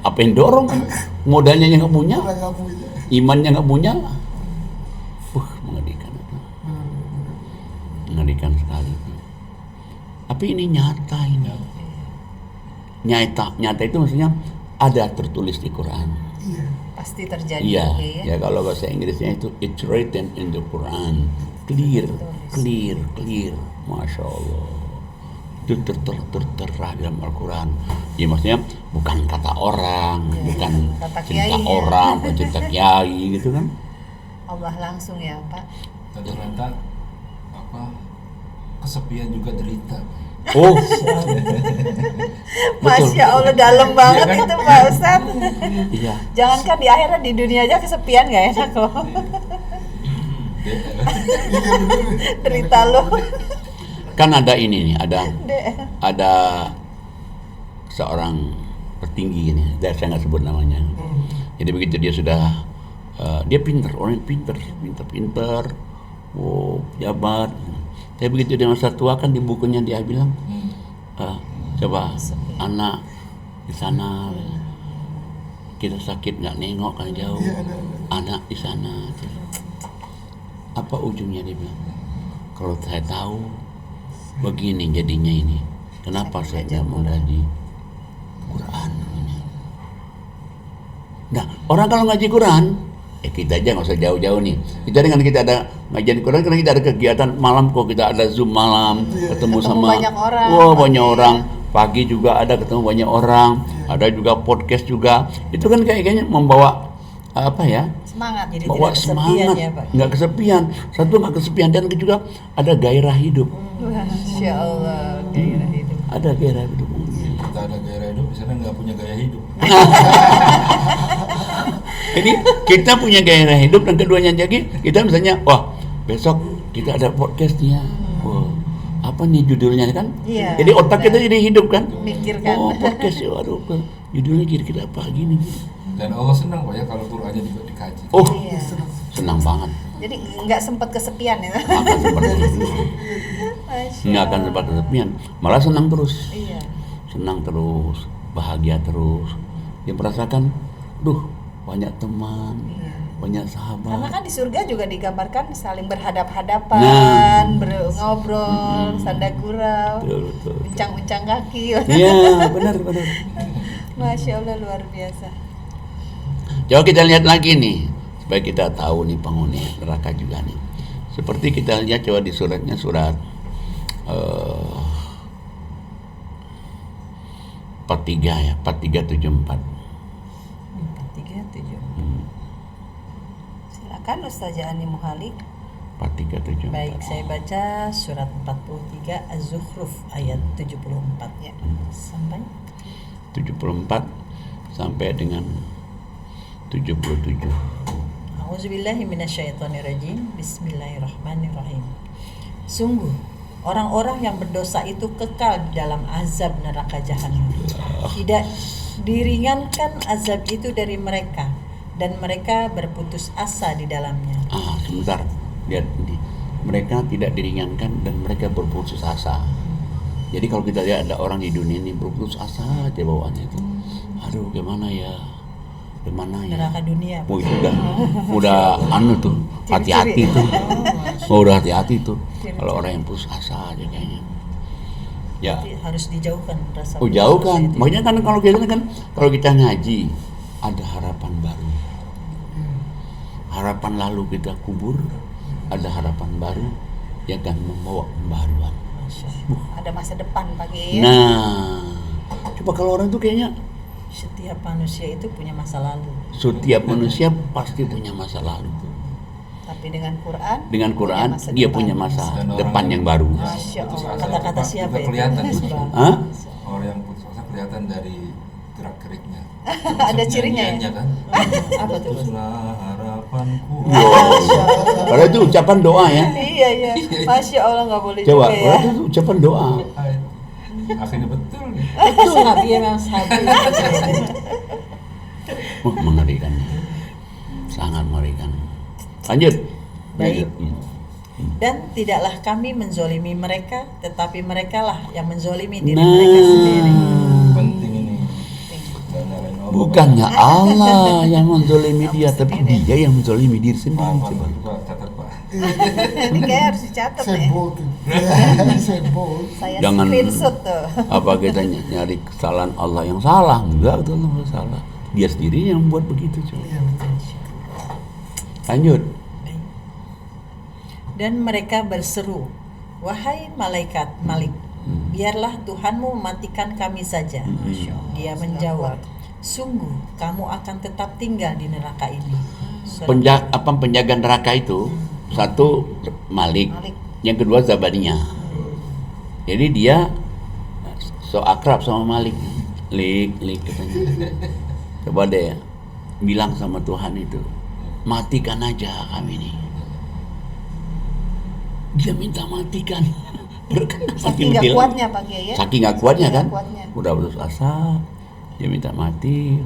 apa yang dorong kan? Modalnya yang nggak punya,
Orang nggak punya.
imannya nggak punya, mengerikan itu, mengerikan sekali. Tapi ini nyata ini, nyata itu maksudnya ada tertulis di Quran.
Iya.
Pasti terjadi.
Iya,
oke, ya.
ya kalau bahasa Inggrisnya itu it's written in the Quran, clear, masya Allah. Itu tertera dalam Al-Quran. Ya maksudnya bukan kata orang, bukan
kata
cerita
kiai, ya.
orang, bukan cerita kiai gitu kan.
Allah langsung ya Pak.
Ternyata kesepian juga derita.
Oh,
Masya Allah dalam banget
Iya kan?
itu Pak Ustadz.
iya.
Jangankan di akhirat, di dunia aja kesepian gak enak loh. Derita lo.
Kan ada ini nih, ada seorang petinggi ini, saya nggak sebut namanya. Jadi begitu dia sudah, dia pinter, orang yang pinter, jabat. Tapi begitu dia masa tua kan di bukunya dia bilang, coba anak di sana kita sakit nggak nengok kan jauh, anak di sana. Apa ujungnya dia bilang? Kalau saya tahu begini jadinya ini, kenapa saya tidak mau ngaji Quran? Nah, orang kalau ngaji Quran, kita aja nggak usah jauh-jauh nih. Kita dengan kita ada ngajian Quran, karena kita ada kegiatan malam kok, kita ada Zoom malam, ketemu sama
banyak orang.
banyak orang. Pagi juga ada ketemu banyak orang, ada juga podcast juga. Itu kan kayaknya membawa apa ya?
Semangat, jadi
Bawa
tidak kesepian
semangat,
ya Pak.
nggak kesepian. Satu nggak kesepian dan juga ada gairah hidup.
Masya Allah, gairah hidup.
Ada gairah hidup.
Kita ada gaya hidup, di sana nggak punya gaya hidup.
Jadi kita punya gairah hidup dan keduanya jadi kita misalnya, wah besok kita ada podcastnya. Wah, apa nih judulnya kan?
Iya,
Jadi otak kita jadi hidup kan?
Mikirkan.
Oh podcast ya, aduh judulnya kira-kira apa gini.
Dan Allah senang Pak ya kalau Qurannya juga dikaji.
Oh
Iya.
senang banget.
Jadi nggak sempat kesepian ya.
Akan seperti itu.
Masya
Nggak akan sempat kesepian, malah senang terus.
Iya.
Senang terus, bahagia terus. Dia merasakan, banyak teman, banyak sahabat.
Karena kan di surga juga digambarkan saling berhadap-hadapan, ngobrol, sanda gurau,
Betul.
bincang-bincang kaki.
Iya, benar.
Masya Allah luar biasa.
Coba kita lihat lagi nih, supaya kita tahu nih penghuni neraka juga nih. Seperti kita lihat coba di suratnya, surat 43 ya, 4374.
4374. Silakan Ustazah Ani Muhalik.
4374.
Baik, saya baca surat 43 Az-Zukhruf ayat 74 ya. Sampai
74 sampai dengan 77.
A'udzubillahi minasyaitonirrajim. Bismillahirrahmanirrahim. Sungguh orang-orang yang berdosa itu kekal di dalam azab neraka jahanam. Tidak diringankan azab itu dari mereka dan mereka berputus asa di dalamnya.
Sebentar, lihat ini. Mereka tidak diringankan dan mereka berputus asa. Jadi kalau kita lihat ada orang di dunia ini berputus asa aja bawaannya itu. Aduh, gimana ya?
Neraka dunia.
Oh, itu udah anu tuh, hati-hati tuh. Udah hati-hati tuh. Kalau orang yang putus asa aja kayaknya. Ya.
Jadi harus dijauhkan rasa.
Jauhkan.
putus asa itu.
Makanya kan kalau kita ngaji ada harapan baru. Harapan lalu kita kubur, ada harapan baru yang akan membawa pembaruan.
Masya Allah. Ada masa depan Pak Kiai ya.
Nah, coba kalau orang tuh kayaknya
Setiap manusia itu punya masa lalu.
setiap manusia pasti punya masa lalu.
Tapi dengan Quran,
Dengan Quran
punya masa
dia
depan.
punya masa
Dan orang
depan yang baru.
Masya
putus
Allah.
asa
Kata-kata
itu, Pak,
siapa
juga
itu?
kelihatan.
Bang.
Hah?
Orang yang putus asa kelihatan dari gerak geriknya.
Ada cirinya ya?
Kan?
Apa tuh?
Putuslah harapanku.
Padahal itu ucapan doa ya.
Iya iya. Masya Allah nggak boleh
Coba,
juga ya.
padahal itu ucapan doa.
Akhirnya betul nih.
Sabi memang sabi.
Wah, mengerikan. Sangat mengerikan. Lanjut.
Baik.
Lanjut.
Dan tidaklah kami menzolimi mereka, tetapi merekalah yang menzolimi diri
Nah.
mereka sendiri.
Penting ini. Dan nyalain Allah.
Bukannya Allah yang menzolimi dia, tapi dia yang menzolimi diri
Pak,
sendiri.
Pak,
Coba.
Pak, catat Pak.
Ini kayak harus dicatat
Saya
nih.
bold. Saya bold.
Saya
Jangan-
screenshot tuh.
Apa kita nyari kesalahan Allah yang salah? Enggak, itu Allah yang salah. Dia sendiri yang buat begitu, coba.
Iya betul.
Lanjut.
Dan mereka berseru, wahai malaikat Malik, biarlah Tuhanmu mematikan kami saja. Dia menjawab, sungguh kamu akan tetap tinggal di neraka ini.
Penjaga neraka itu satu Malik,
Malik.
yang kedua Zabaniyah. Jadi dia so akrab sama Malik. Lik katanya. Coba deh bilang sama Tuhan itu, matikan aja kami ini. Dia minta matikan.
Saking nggak kuatnya Pak Kiai ya.
Saking nggak kuatnya
Saking
kan.
nggak kuatnya.
Udah putus asa, dia minta mati.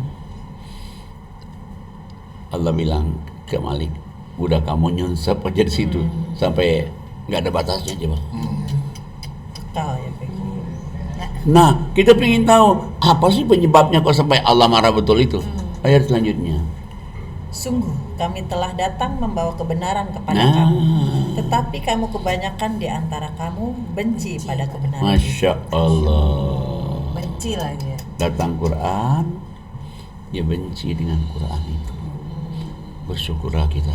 Allah bilang ke Malik, udah kamu nyunsep aja di situ sampai nggak ada batasnya coba.
Tahu ya, Pak.
Nah, kita pengen tahu apa sih penyebabnya kok sampai Allah marah betul itu. Ayat selanjutnya.
Sungguh kami telah datang membawa kebenaran kepada
Nah.
kamu, tetapi kamu kebanyakan di antara kamu benci pada kebenaran itu.
Masya Allah.
Benci lagi ya.
Datang Quran, dia benci dengan Quran itu. Bersyukurlah kita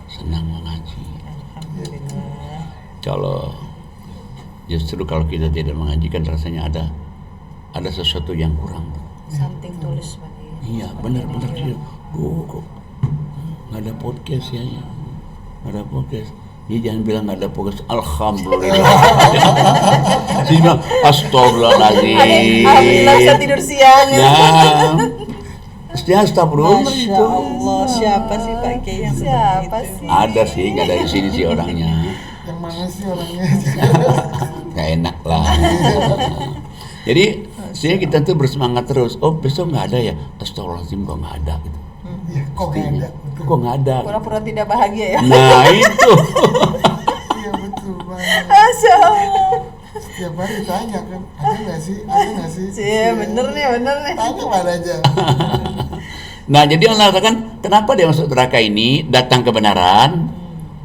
senang mengaji.
Alhamdulillah.
Justru kalau kita tidak mengaji kan rasanya ada sesuatu yang kurang.
Something tulus Pak Kiai.
Iya, benar-benar sih. Kok nggak ada podcast ya? Nggak ada podcast. Dia jangan bilang nggak ada podcast. Alhamdulillah. Dia bilang astagfirullahaladzim.
Alhamdulillah bisa tidur siang ya.
Nah, dia astagfirullah
Masya
itu.
Allah, siapa sih Pak Kiai yang
Siapa
seperti itu?
sih?
Ada sih, nggak ada di sini sih orangnya.
Yang mana sih orangnya?
Nggak enak lah. Jadi sehingga kita tuh bersemangat terus. Oh besok nggak ada ya? Astagfirullahaladzim kok nggak ada gitu.
Iya, kok nggak ada? Betul.
Kok nggak ada?
Pura-pura tidak bahagia ya.
Nah itu.
Iya betul banget.
Masya Allah.
Setiap hari tanya kan, ada nggak sih? Ada nggak sih?
Iya bener nih, bener nih.
Tanya mana aja.
Nah jadi Allah katakan kenapa dia masuk neraka ini datang kebenaran,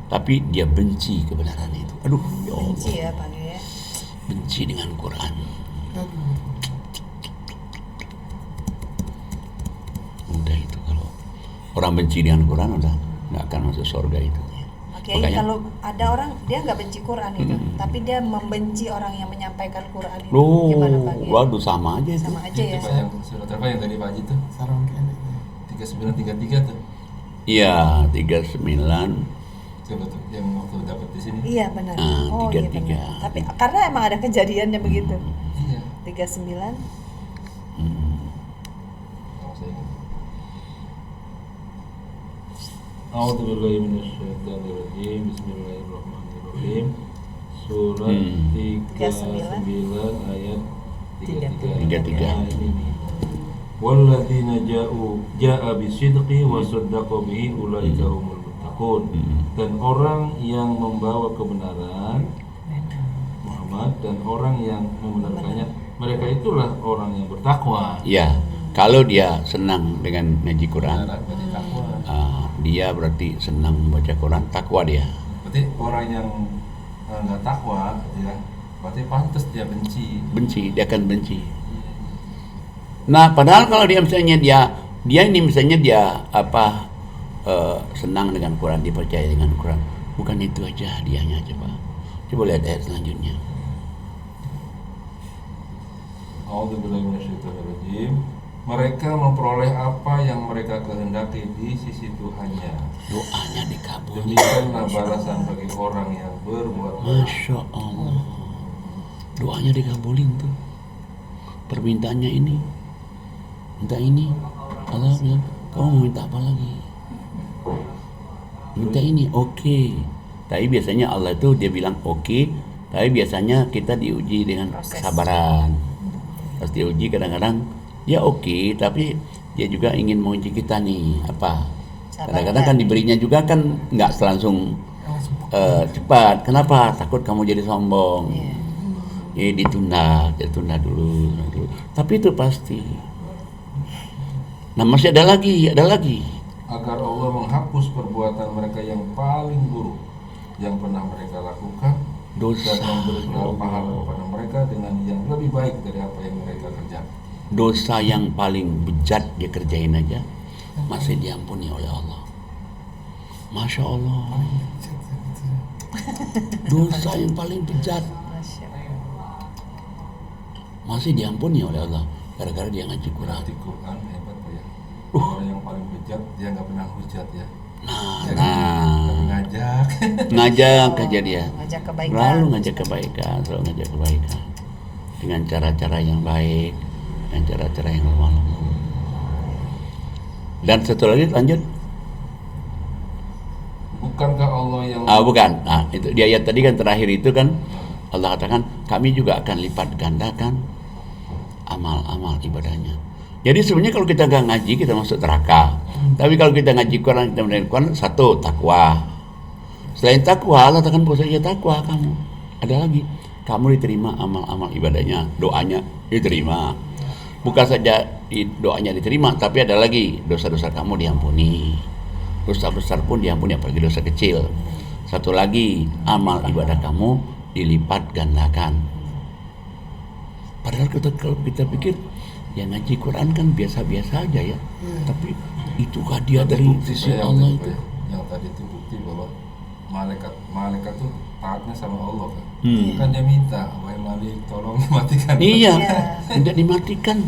tapi dia benci kebenaran itu. Aduh, ya Allah,
Benci ya Pak Kiai.
benci dengan Quran.
Aduh.
Udah itu kalau orang benci dengan Quran udah nggak akan masuk surga itu.
Pak Kiai
Makanya-
kalau ada orang dia nggak benci Quran itu, tapi dia membenci orang yang menyampaikan Quran itu.
Loh,
Gimana Pak Kiai?
waduh sama aja itu.
Sama aja ya.
Itu Pak yang surat apa yang tadi Pak Haji tuh?
Sarung kene.
3933 tuh.
Iya, 39.
Coba tuh yang waktu dapat di sini.
Iya benar.
Ah,
Oh iya
33.
benar. Tapi karena emang ada kejadiannya begitu.
Iya.
39.
Kalau saya ingat. A'udzubillahi minasyaitonirrajim. Bismillahirrahmanirrahim. Surat 39 ayat 33.
33.
Nah, ini nih. Walladzina ja'a bisidqi wa saddaqa bihi ulaika humul muttaqun. Dan orang yang membawa kebenaran Muhammad dan orang yang membenarkannya, mereka itulah orang yang bertakwa.
Ya, kalau dia senang dengan ngaji Quran,
Benar, berarti takwa.
dia berarti senang membaca Quran, takwa dia.
Berarti orang yang nggak takwa, ya, berarti pantas dia benci.
Benci, dia akan benci. Nah, padahal kalau dia misalnya dia ini misalnya dia senang dengan Quran, dipercaya dengan Quran, bukan itu aja hadiahnya. Coba lihat ayat selanjutnya.
A'udzubillahi minasyaitonirrajim. Mereka memperoleh apa yang mereka kehendaki di sisi Tuhannya.
Doanya dikabulin.
Demikianlah balasan bagi orang yang berbuat baik.
Masya Allah. Doanya dikabulin tuh. Permintaannya ini, minta ini. Allah bilang, kamu mau minta apa lagi? Minta ini, oke. Tapi biasanya Allah itu dia bilang oke. Tapi biasanya kita diuji dengan kesabaran. Pas diuji kadang-kadang ya oke, tapi dia juga ingin menguji kita nih apa? Kadang-kadang kan diberinya juga kan nggak langsung cepat. Kenapa? Takut kamu jadi sombong. Ditunda dulu. Tapi itu pasti. Nah masih ada lagi.
Agar Allah menghapus perbuatan mereka yang paling buruk yang pernah mereka lakukan
Dosa.
dan memberi pahala kepada mereka dengan yang lebih baik dari apa yang mereka kerjakan.
Dosa yang paling bejat dia kerjain aja masih diampuni oleh Allah. Masya Allah. Dosa yang paling bejat masih diampuni oleh Allah gara-gara dia ngaji Quran.
Di Quran hebat Pak ya. Orang yang paling bejat dia nggak pernah hujat ya.
Ngajak aja dia.
Ngajak kebaikan.
Selalu ngajak kebaikan dengan cara-cara yang baik, dengan cara-cara yang lemah. Dan satu lagi lanjut.
Bukankah Allah yang
Bukan. Nah, itu di ayat tadi kan terakhir itu kan Allah katakan kami juga akan lipat gandakan amal-amal ibadahnya. Jadi sebenarnya kalau kita nggak ngaji kita masuk neraka. Tapi kalau kita ngaji Quran, kita mendengar Quran, satu takwa. Selain takwa, Allah katakan bahwa saja takwa kamu. Ada lagi, kamu diterima amal-amal ibadahnya, doanya diterima. Bukan saja doanya diterima, tapi ada lagi dosa-dosa kamu diampuni. Dosa besar pun diampuni, apalagi dosa kecil. Satu lagi, amal ibadah kamu dilipat gandakan. Padahal kalau kita pikir yang ngaji Quran kan biasa-biasa aja ya. Tapi itu hadiah dari sisi Allah itu.
Yang tadi itu bukti bahwa malaikat tuh taatnya sama Allah kan. Kan dia minta, wahai Malik tolong matikan.
Iya, tidak dimatikan.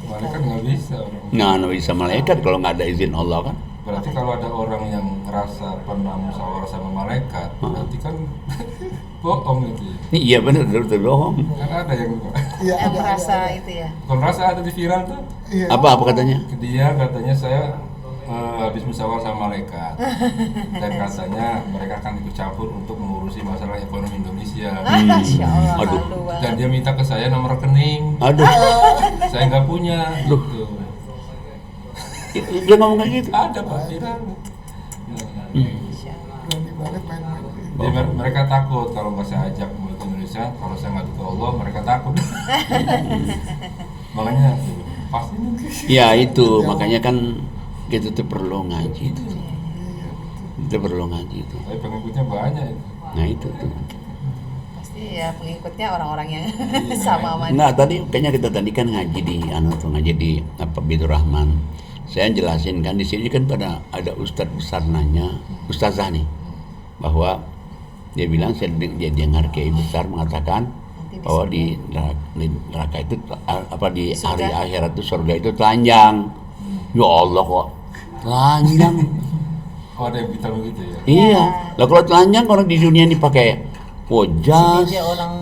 Malaikat nggak bisa orang.
Nggak bisa malaikat kalau nggak ada izin Allah kan.
Berarti kalau ada orang yang ngerasa pernah musyawarah sama malaikat, berarti kan bohong itu ya.
Iya benar, betul bohong.
Kan ada yang
yang merasa itu ya.
Kalau merasa ada di viral tuh.
Iya.
Apa katanya?
Dia katanya saya habis musyawarah sama malaikat dan katanya mereka akan ikut campur untuk mengurusi masalah ekonomi Indonesia.
Masya Allah.
Aduh.
Dan dia minta ke saya nomor rekening.
Aduh,
Saya nggak punya. Gitu.
dia ngomong kayak gitu.
Ada Pak viral.
Berani banget main-main.
Jadi mereka takut kalau nggak saya ajak ke Indonesia, kalau saya nggak ke Allah, mereka takut. Makanya pasti
Ya itu, makanya kan kita tuh perlu ngaji itu. Kita perlu ngaji itu.
tapi pengikutnya banyak itu.
Nah itu tuh.
Pasti ya pengikutnya orang-orang yang sama sama.
Nah tadi kayaknya kita tadi kan ngaji di ngaji di apa Bidur Rahman. Saya jelasin kan di sini kan pada ada ustadz besar nanya, ustazah nih, bahwa dia bilang dia dengar kiai besar mengatakan bahwa di neraka itu apa di hari akhirat itu surga itu telanjang. Ya Allah kok telanjang.
Oh ada yang bilang begitu ya.
Iya. Lah kalau telanjang orang di dunia ini pakai jas.
Sini aja orang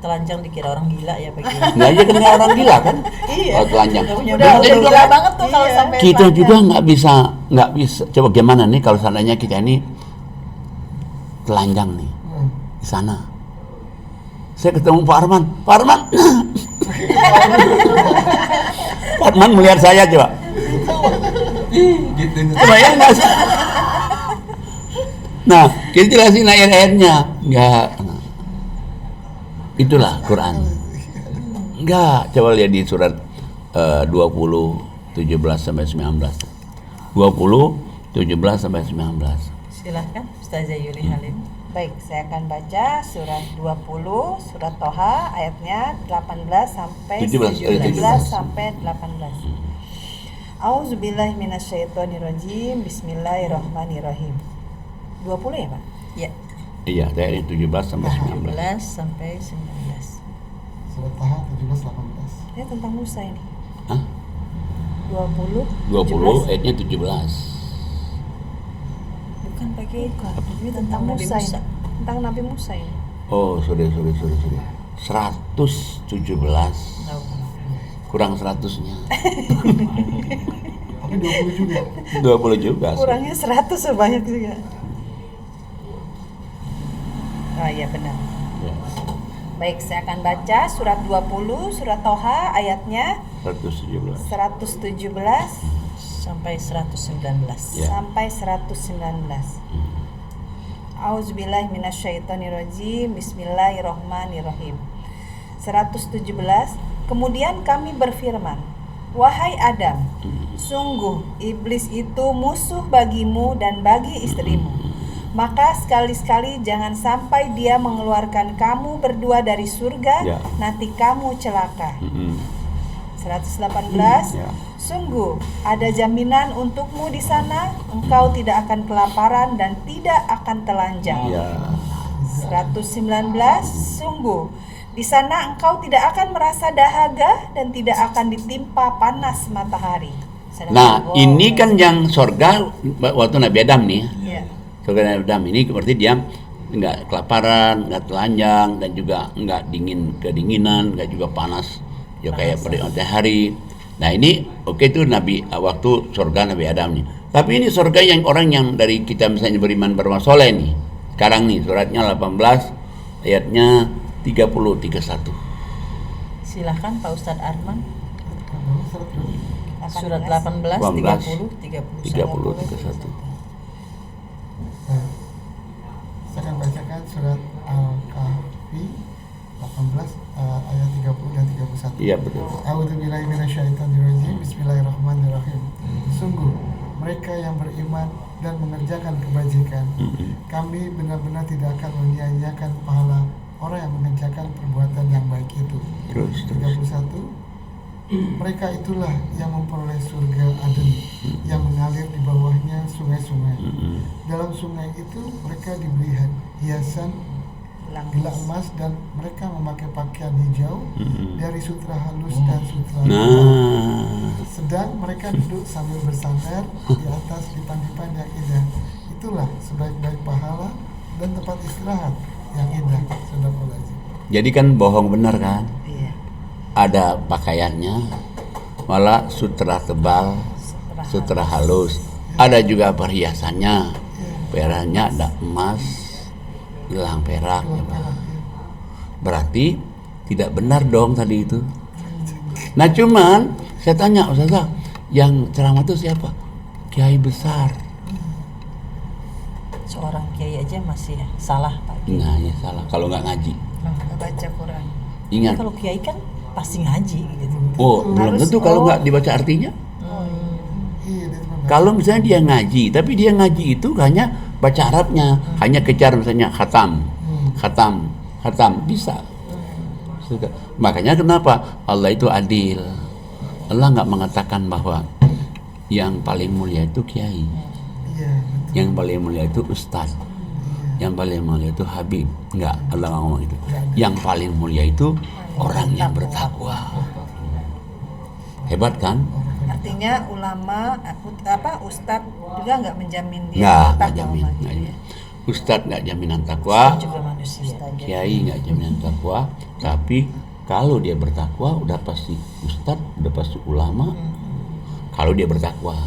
telanjang dikira orang gila ya begini.
Nah iya kan orang gila kan?
Iya.
Kalau telanjang.
Udah gila banget tuh kalau sampai
Kita juga nggak bisa. Coba gimana nih kalau seandainya kita ini telanjang nih di sana. Saya ketemu Pak Arman. Pak Arman. Pak Arman melihat saya coba.
Gitu.
Kebayang nggak sih? Nah, kita jelasin ayat-ayatnya. Enggak. Itulah Quran. Enggak. Coba lihat di surat 20, 17 sampai 19. 20, 17 sampai 19.
Silahkan Ustazah Yuli Halim.
Baik, saya akan baca surat 20, surat Toha ayatnya 18 sampai
17
sampai 18. Auzubillahi minasyaitonirrajim. Bismillahirrahmanirrahim. 20 ya, Pak?
Ya,
Iya, dari 17 sampai 19.
17 sampai 19.
Surat Taha 17-18.
Ini tentang Musa ini.
Hah?
20
20 ayatnya 17.
Bukan Pak Kiai.
Ini tentang
Nabi
Musa
Musa.
ini. Tentang Nabi Musa ini.
Oh, sorry. 117 kurang 100-nya.
Tapi 20 juga.
20 juga.
Kurangnya 100 sebanyak juga. Oh iya benar.
Ya,
Baik, saya akan baca surat 20, surat Toha ayatnya
117.
117
sampai 119.
Ya.
sampai 119. Auzubillahi minasyaitonirrajim. Bismillahirrahmanirrahim. 117. Kemudian kami berfirman, wahai Adam, sungguh iblis itu musuh bagimu dan bagi istrimu. Maka sekali-sekali jangan sampai dia mengeluarkan kamu berdua dari surga,
Ya.
nanti kamu celaka. 118.
Ya.
Sungguh ada jaminan untukmu di sana, engkau tidak akan kelaparan dan tidak akan telanjang.
Ya.
119. Sungguh di sana engkau tidak akan merasa dahaga dan tidak akan ditimpa panas matahari.
Nah, ini kan yang surga waktu Nabi Adam nih.
Ya.
Surga Nabi Adam ini berarti dia nggak kelaparan, nggak telanjang, dan juga nggak kedinginan, nggak juga panas. Ya kayak pada matahari. Nah ini oke itu Nabi waktu surga Nabi Adam nih. Tapi ini surga yang orang yang dari kita misalnya beriman beramal soleh nih. Sekarang nih suratnya 18 ayatnya 30-31.
Silahkan Pak Ustadz Arman. Surat
18.
18, 30,
30-31.
Nah, saya akan bacakan surat Al-Kahfi 18 ayat 30 dan 31.
Iya betul.
A'udzubillahi minasyaitonirrajim. Bismillahirrahmanirrahim. Sungguh mereka yang beriman dan mengerjakan kebajikan, kami benar-benar tidak akan menyia-nyiakan pahala orang yang mengerjakan perbuatan yang baik itu.
Terus
31. Mereka itulah yang memperoleh surga Aden yang mengalir di bawahnya sungai-sungai. Dalam sungai itu mereka diberi hiasan gelang emas dan mereka memakai pakaian hijau dari sutra halus dan sutra hitam.
Nah,
Sedang mereka duduk sambil bersandar di atas dipan-dipan yang indah. Itulah sebaik-baik pahala dan tempat istirahat yang indah. Sadaqallahul.
jadi kan bohong benar kan?
Iya.
Ada pakaiannya, malah sutra tebal, sutra halus. Ada juga perhiasannya, peraknya ada emas, gelang perak. Ya, Pak. Berarti tidak benar dong tadi itu. Nah cuman saya tanya Ustazah, yang ceramah itu siapa? Kiai besar.
Seorang kiai aja masih salah Pak Kiai.
Nah ya salah kalau nggak ngaji.
Baca Quran.
Ingat.
Kalau kiai kan pasti ngaji gitu.
Oh belum
Harus-
tentu kalau
oh.
nggak dibaca artinya.
Iya, dia cuma
Kalau misalnya dia ngaji, tapi dia ngaji itu hanya baca Arabnya, hanya kejar misalnya khatam, bisa. Sudah. Makanya kenapa Allah itu adil. Allah nggak mengatakan bahwa yang paling mulia itu kiai,
iya, betul.
yang paling mulia itu ustaz, yang paling mulia itu habib. Nggak, Allah nggak ngomong itu. Yang paling mulia itu orang yang bertakwa. Hebat kan?
Artinya ulama ustadz juga nggak menjamin dia
Nggak
bertakwa
jamin.
lagi.
Nggak jamin. Ustadz nggak jaminan takwa.
Juga manusia.
Kiai nggak jaminan takwa, tapi kalau dia bertakwa udah pasti ustadz, udah pasti ulama. Kalau dia bertakwa,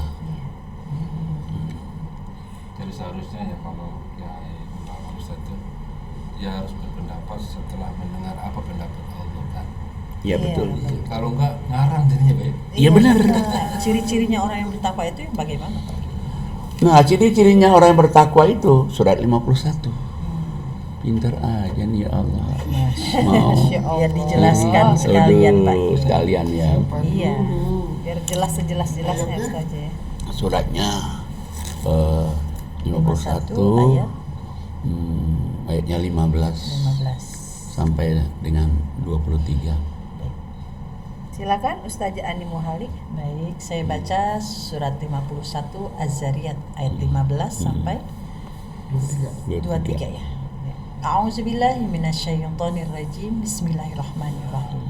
Jadi seharusnya ya kalau ya ulama ustaz itu ya harus berpendapat setelah mendengar apa pendapat Allah kan.
ya
Iya,
betul.
Kalau enggak ngarang jadinya Pak.
Iya benar.
Ciri-cirinya orang yang bertakwa itu yang bagaimana Pak?
Nah ciri-cirinya orang yang bertakwa itu surat 51. Pintar aja nih ya Allah. Mau
Biar dijelaskan sekalian Pak
Aduh,
Kiai.
sekalian ya.
Iya.
Biar jelas sejelas-jelasnya Ustaz ya.
Suratnya 51
ayat
ayatnya 15
15.
sampai dengan 23.
Silakan Ustaz Ani Muhalik.
Baik, saya baca surat 51 Az-Zariyat ayat 15 sampai 23 ya. A'udzubillahi minasyaitonirrajim. Bismillahirrahmanirrahim.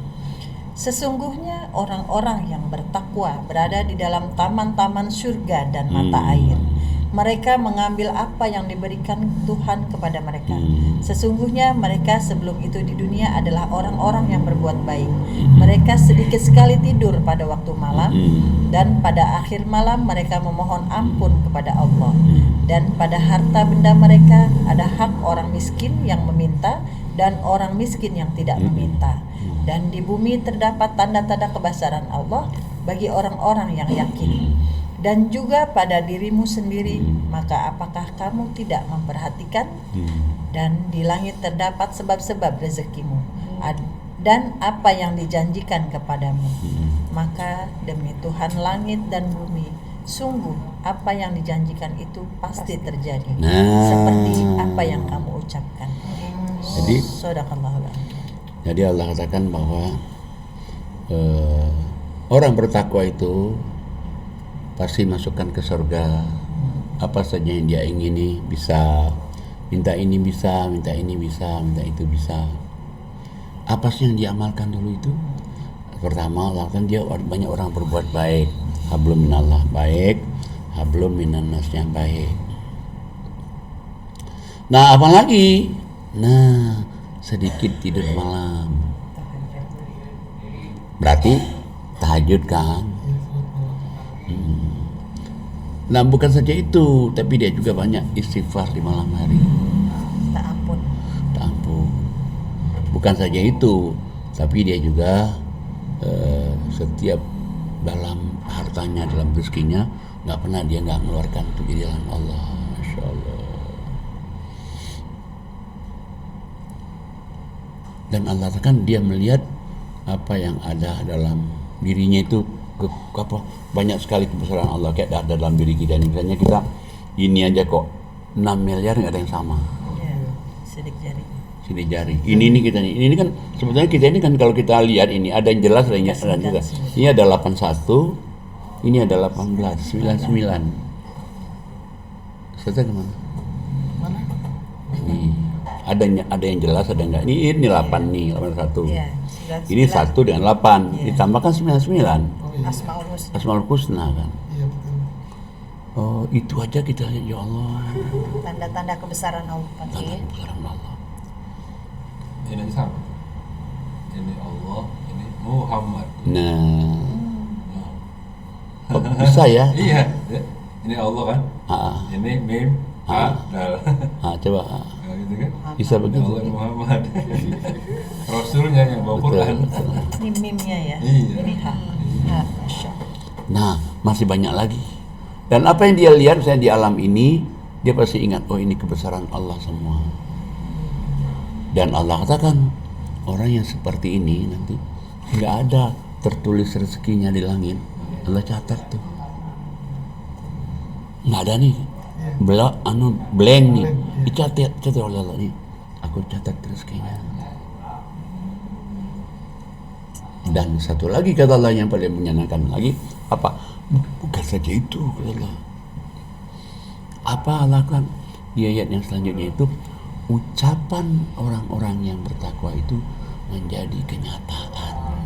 Sesungguhnya orang-orang yang bertakwa berada di dalam taman-taman surga dan mata air. Mereka mengambil apa yang diberikan Tuhan kepada mereka. Sesungguhnya mereka sebelum itu di dunia adalah orang-orang yang berbuat baik. Mereka sedikit sekali tidur pada waktu malam, dan pada akhir malam mereka memohon ampun kepada Allah. Dan pada harta benda mereka ada hak orang miskin yang meminta dan orang miskin yang tidak meminta. Dan di bumi terdapat tanda-tanda kebesaran Allah bagi orang-orang yang yakin. Dan juga pada dirimu sendiri, maka apakah kamu tidak memperhatikan? Dan di langit terdapat sebab-sebab rezekimu, dan apa yang dijanjikan kepadamu. Maka demi Tuhan langit dan bumi, sungguh apa yang dijanjikan itu pasti terjadi, seperti apa yang kamu ucapkan.
Jadi,
Shadaqallahul adzim.
Jadi Allah katakan bahwa orang bertakwa itu pasti masukkan ke surga. Apa saja yang dia ingini bisa, minta ini bisa, minta ini bisa, minta itu bisa. Apa sih yang diamalkan dulu itu? Pertama, Allah kan dia banyak orang berbuat baik. Hablum minallah baik, hablum minannas yang baik. Nah, apalagi? Nah, sedikit tidur malam. Berarti tahajud kan? Nah, bukan saja itu, tapi dia juga banyak istighfar di malam hari.
Tak ampun.
Tak ampun. Bukan saja itu, tapi dia juga setiap dalam hartanya, dalam rezekinya, nggak pernah dia nggak mengeluarkan untuk di jalan Allah. Masya Allah. Dan Allah kan dia melihat apa yang ada dalam dirinya itu, banyak sekali kebesaran Allah kayak ada dalam diri kita. Misalnya kita ini aja kok 6 miliar nggak ada yang sama.
Ya, sidik jari.
Sidik jari. Ini kita nih. Ini kan sebetulnya kita ini kan kalau kita lihat ini ada yang jelas, ada yang jelas. Ini ada 81, ini ada 18, 99. Saya kemana?
Mana?
Ini ada yang jelas, ada yang enggak. Ini 8 nih, 81.
Ya,
Ini 1 dengan 8, ditambahkan 99.
Asmaul Husna.
Asmaul Husna kan.
Iya betul.
Oh, itu aja kita lihat, ya Allah.
Tanda-tanda kebesaran Allah.
Tanda kebesaran Allah.
Ini sama. Ini Allah, ini Muhammad.
Nah, bisa ya?
Iya, ini Allah kan. Ini mim, dal.
Coba.
Nah, gitu kan.
Bisa
Ini
begitu.
Allah Muhammad. Rasulnya yang bawa Quran.
Ini mimnya ya.
Iya.
Ini ha. Masya Allah.
Nah, masih banyak lagi. Dan apa yang dia lihat misalnya di alam ini, dia pasti ingat, oh ini kebesaran Allah semua. Dan Allah katakan, orang yang seperti ini nanti nggak ada tertulis rezekinya di langit. Allah catat tuh. Nggak ada nih. Blank nih. Dicatat oleh Allah nih. Aku catat rezekinya. Dan satu lagi kata Allah yang paling menyenangkan lagi, apa? Bukan saja itu, kata Allah. Apa Allah lakukan? Di ayat yang selanjutnya itu, ucapan orang-orang yang bertakwa itu menjadi kenyataan.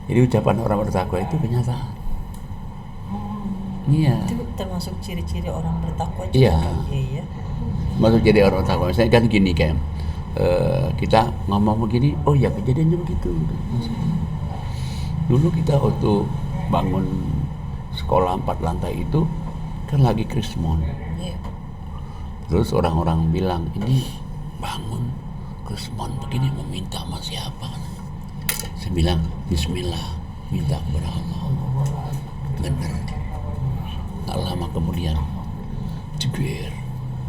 Jadi ucapan orang bertakwa itu kenyataan. Iya.
Itu termasuk ciri-ciri orang bertakwa juga.
Iya.
Kan? Iya.
Masuk jadi orang bertakwa. Misalnya kan gini kayak kita ngomong begini, oh ya kejadiannya begitu. Dulu kita waktu bangun sekolah 4 lantai itu kan lagi krismon.
Iya.
Terus orang-orang bilang, ini bangun krismon begini mau minta sama siapa? Saya bilang, bismillah, minta kepada Allah. Benar. Nggak lama kemudian, jeger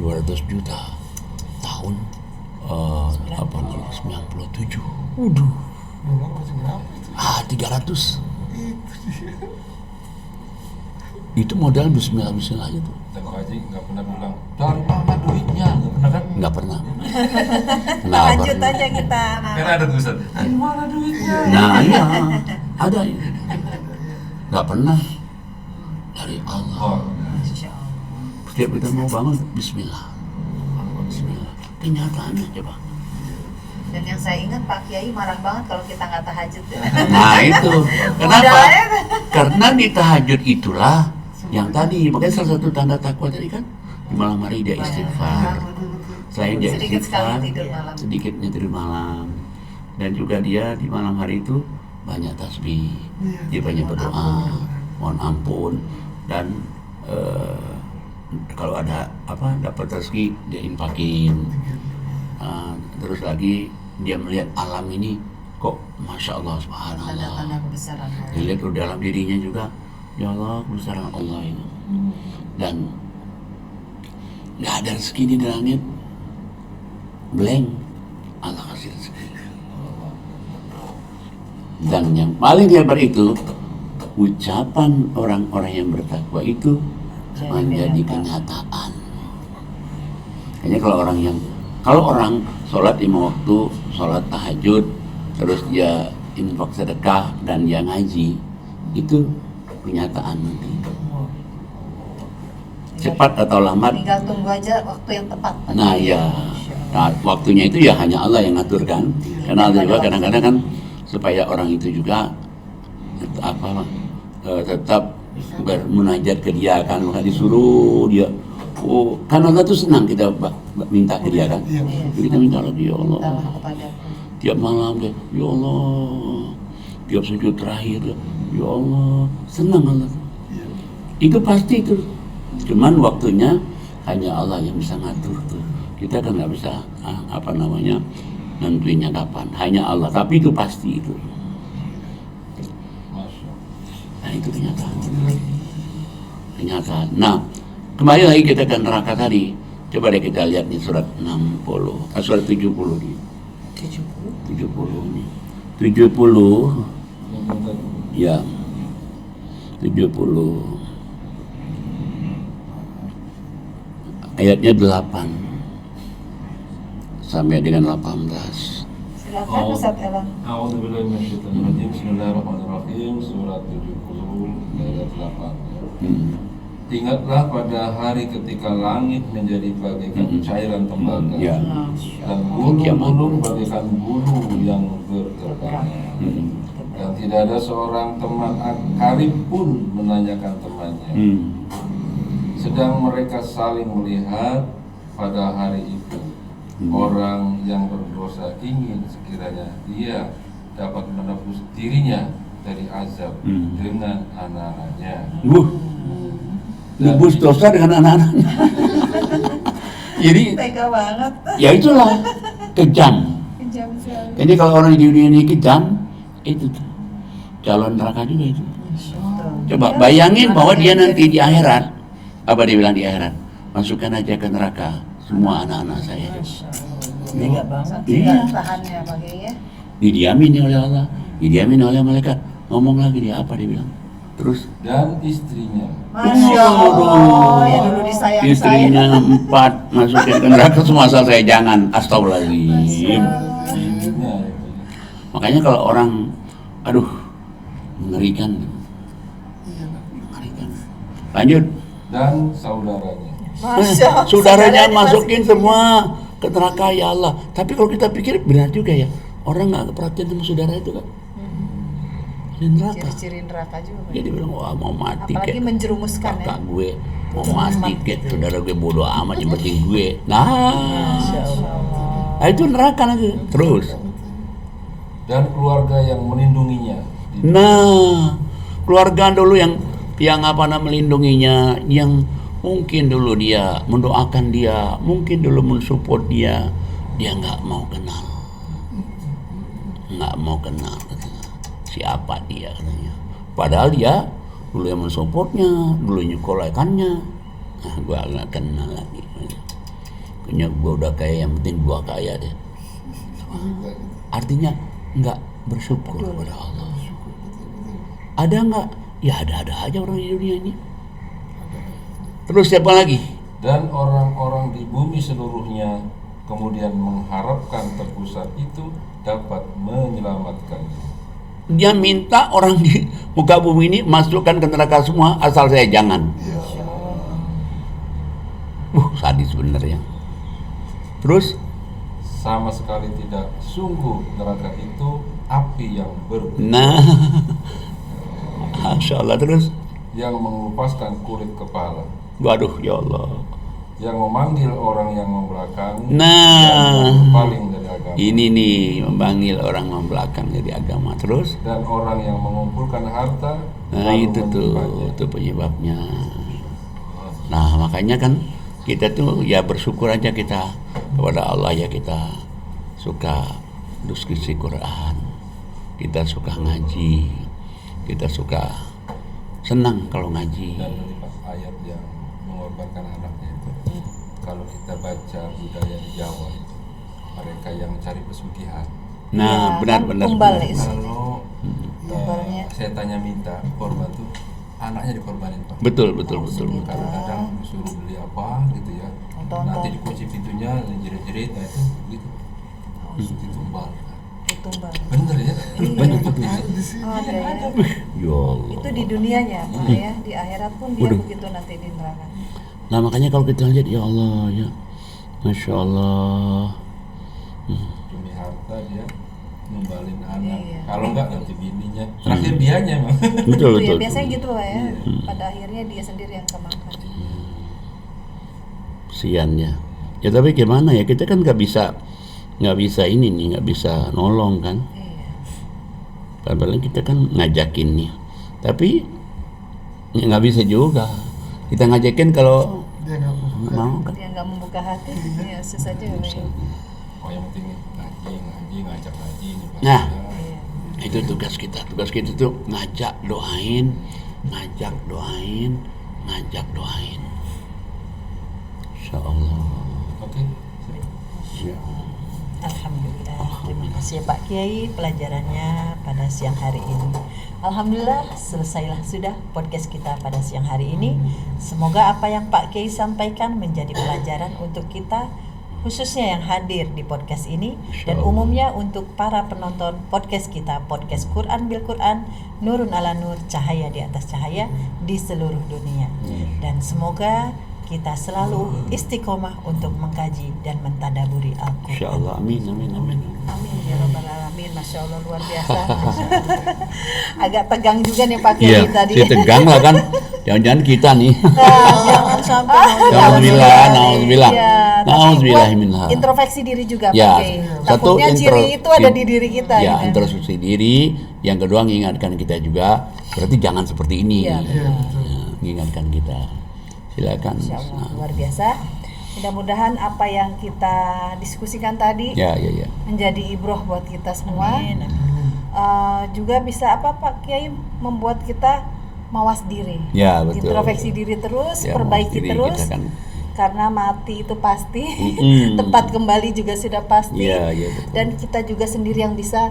200 juta tahun 97. Waduh.
Memang masih berapa itu?
300. Itu modal bismillah aja tuh.
Dan Pak Haji nggak pernah bilang dari mana duitnya, nggak pernah kan?
Nggak pernah.
Lanjut aja kita.
Kan ada tulisan dari mana duitnya.
Nah iya, ada. Nggak pernah. Dari Allah.
Oh,
Setiap kita mau bangun, bismillah. Bismillah. Kenyataannya coba.
Dan yang saya ingat Pak Kiai marah banget kalau kita nggak tahajud.
Nah itu kenapa?
Modalnya.
Karena di tahajud itulah yang tadi, makanya salah satu tanda takwa tadi kan di malam hari dia istighfar. Selain dia
Sedikit
istighfar,
sekali tidur malam.
sedikitnya tidur malam, dan juga dia di malam hari itu banyak tasbih, dia banyak berdoa, mohon ampun, dan kalau ada apa dapat rezeki dia infakin. Terus lagi dia melihat alam ini kok masya Allah subhanallah.
Tanda-tanda kebesaran Allah.
Dilihat di dalam dirinya juga, ya Allah kebesaran Allah ini. Dan nggak ada rezeki di langit, blank, Allah kasih rezeki. Dan yang paling hebat itu ucapan orang-orang yang bertakwa itu menjadi kenyataan. Hanya kalau orang sholat 5 waktu, sholat tahajud, terus dia infak sedekah dan dia ngaji, itu kenyataan nanti. Cepat atau lambat.
Tinggal tunggu aja waktu yang tepat.
Nah ya, nah, waktunya itu ya hanya Allah yang ngaturkan. Karena Allah juga kadang-kadang kan supaya orang itu juga tetap bermunajat ke dia kan, maka disuruh dia. Oh, karena Allah tuh senang kita minta ke dia kan. Jadi kita minta lagi, ya Allah.
Mintalah kepadaku.
Tiap malam dia, ya Allah. Tiap sujud terakhir, ya Allah. Senang Allah. Itu pasti itu. Cuman waktunya hanya Allah yang bisa ngatur tuh. Kita kan nggak bisa nentuinnya kapan. Hanya Allah. Tapi itu pasti itu. Nah itu kenyataan. Kenyataan. Nah, kembali lagi kita ke neraka tadi. Coba deh kita lihat di surat 60, surat 70 nih. 70 nih. 70. Ya. 70. Ayatnya 8 sampai dengan 18.
Silakan Ustaz Elan.
A'udzubillahi minasyaitonirrajim. Bismillahirrahmanirrahim. Surat 70 ayat 8. Ingatlah pada hari ketika langit menjadi bagaikan cairan tembaga,
Ya.
dan gunung-gunung bagaikan bulu yang berterbangan, dan tidak ada seorang teman karib pun menanyakan temannya. Sedang mereka saling melihat pada hari itu. Orang yang berdosa ingin sekiranya dia dapat menebus dirinya dari azab dengan anak-anaknya.
Nebus dosa dengan anak-anaknya. Jadi
Tega banget.
ya itulah kejam.
Kejam sekali.
Jadi kalau orang di dunia ini kejam, itu tuh calon neraka juga itu. Coba bayangin bahwa dia nanti di akhirat, apa dia bilang di akhirat? Masukkan aja ke neraka semua anak-anak saya.
Tega banget.
Iya.
Tahannya bagaimana?
Didiamin oleh Allah, didiamin oleh malaikat. Ngomong lagi dia apa dia bilang? Terus
Dan istrinya.
Masya Allah, yang dulu disayang saya.
istrinya 4 masukin ke neraka semua asal saya jangan. Astagfirullahaladzim. Makanya kalau orang, aduh, mengerikan. Lanjut.
Dan saudaranya.
Masya Allah.
Saudaranya masukin semua ke neraka, ya Allah. Tapi kalau kita pikir benar juga ya, orang nggak perhatian sama saudara itu kan. Di neraka.
Ciri-ciri neraka juga.
Jadi bilang, wah mau mati
Apalagi
kayak
menjerumuskan ya.
kakak gue, mau mati kayak saudara gue bodoh amat yang penting gue. Nah itu neraka nanti. Terus.
Dan keluarga yang melindunginya.
Nah, keluarga dulu yang melindunginya, yang mungkin dulu dia mendoakan dia, mungkin dulu mensupport dia nggak mau kenal katanya. Siapa dia katanya? Padahal dia dulu yang mensupportnya, dulu nyekolahkannya. Nah, gua nggak kenal lagi. Kayaknya gua udah kaya, yang penting gua kaya deh. Artinya nggak bersyukur kepada Allah. Ada nggak? Ya ada-ada aja orang di dunia ini. Terus siapa lagi?
Dan orang-orang di bumi seluruhnya kemudian mengharapkan tebusan itu dapat menyelamatkannya.
Dia minta orang di muka bumi ini masukkan ke neraka semua asal saya jangan.
Ya.
Sadis bener ya. Terus
sama sekali tidak. Sungguh neraka itu api yang berbeda,
Nah, Masya Allah. Terus,
yang mengupaskan kulit kepala,
waduh ya Allah.
yang memanggil orang yang membelakangi,
Nah,
dan berpaling dari agama,
ini nih memanggil orang membelakang dari agama. Terus,
dan orang yang mengumpulkan harta
nah
lalu
itu tuh,
menyimpannya.
itu penyebabnya. Nah makanya kan kita tuh ya bersyukur aja kita kepada Allah ya, kita suka diskusi Quran, kita suka ngaji, kita suka senang kalau ngaji.
Dan tadi Pak, ayat yang mengorbankan anaknya itu, kalau kita baca budaya di Jawa itu, mereka yang cari pesugihan,
Nah
Iya,
benar-benar
kan tumbal
benar.
itu.
kalau
Tumbalnya.
saya tanya minta korban tuh anaknya dikorbanin Pak.
Betul betul betul betul.
Kadang-kadang disuruh beli apa gitu ya,
Tonton.
nanti dikunci pintunya, jerit-jerit, nah itu gitu, harus ditumbal.
Tumbal.
Bener ya?
Banyak
Ada di sini.
Oh, ada ya.
Ya Allah.
Itu di dunianya, Pak, ya. Di akhirat pun dia
Waduh.
begitu nanti di neraka.
Nah makanya kalau kita lihat ya Allah ya, Masya Allah.
Demi harta dia numbalin anak,
Iya.
kalau enggak nanti bininya, terakhir dianya emang.
Betul
Itu ya,
betul.
biasanya gitu lah ya.
Iya.
Pada akhirnya dia sendiri yang kemakan.
Kesian ya. Ya tapi gimana ya, kita kan nggak bisa ini nih, nggak bisa nolong kan.
Iya.
Padahal kita kan ngajakin nih, tapi ya nggak bisa juga. Kita ngajakin kalau
Dia nggak mau.
nggak mau kan.
Dia nggak membuka hati, ya susah juga. Ya.
Oh yang penting ngaji, ngajak ngaji ini Pak.
Nah.
Iya.
Itu tugas kita. Tugas kita tuh ngajak doain, ngajak doain, ngajak doain. Insya Allah.
Oke.
Ya.
Alhamdulillah. Terima kasih Pak Kiai pelajarannya pada siang hari ini. Alhamdulillah selesailah sudah podcast kita pada siang hari ini. Semoga apa yang Pak Kiai sampaikan menjadi pelajaran untuk kita, khususnya yang hadir di podcast ini dan
Insyaallah.
umumnya untuk para penonton podcast kita, podcast Quran bil Quran, Nurun ala Nur, cahaya di atas cahaya di seluruh dunia. Dan semoga kita selalu istiqomah untuk mengkaji dan mentadaburi Al-Quran.
Insya Allah. Amin amin amin.
Amin ya rabbal alamin. Masya Allah luar biasa. Agak tegang juga nih Pak
Iya,
Kiai tadi.
si tegang lah kan. Jangan-jangan kita nih.
Jangan sampai
Nauzubillah, nauzubillah.
Iya, tapi
Nauzubillah
buat
minha.
introspeksi diri juga Pak
Ya,
Kiai.
satu
Takutnya ciri itu ada di diri kita.
Ya,
gitu.
introspeksi diri. Yang kedua mengingatkan kita juga, berarti jangan seperti ini.
Iya,
Iya betul.
Ya, mengingatkan kita. Silakan.
Masya Allah luar biasa. Mudah-mudahan apa yang kita diskusikan tadi
Ya, ya, ya.
menjadi ibroh buat kita semua.
Amin, amin.
Juga bisa apa Pak Kiai membuat kita mawas diri.
Ya, betul.
Introspeksi diri terus,
Ya,
perbaiki
mawas diri
terus.
kita kan.
Karena mati itu pasti,
Mm-mm.
tempat kembali juga sudah pasti.
Iya, iya, betul.
Dan kita juga sendiri yang bisa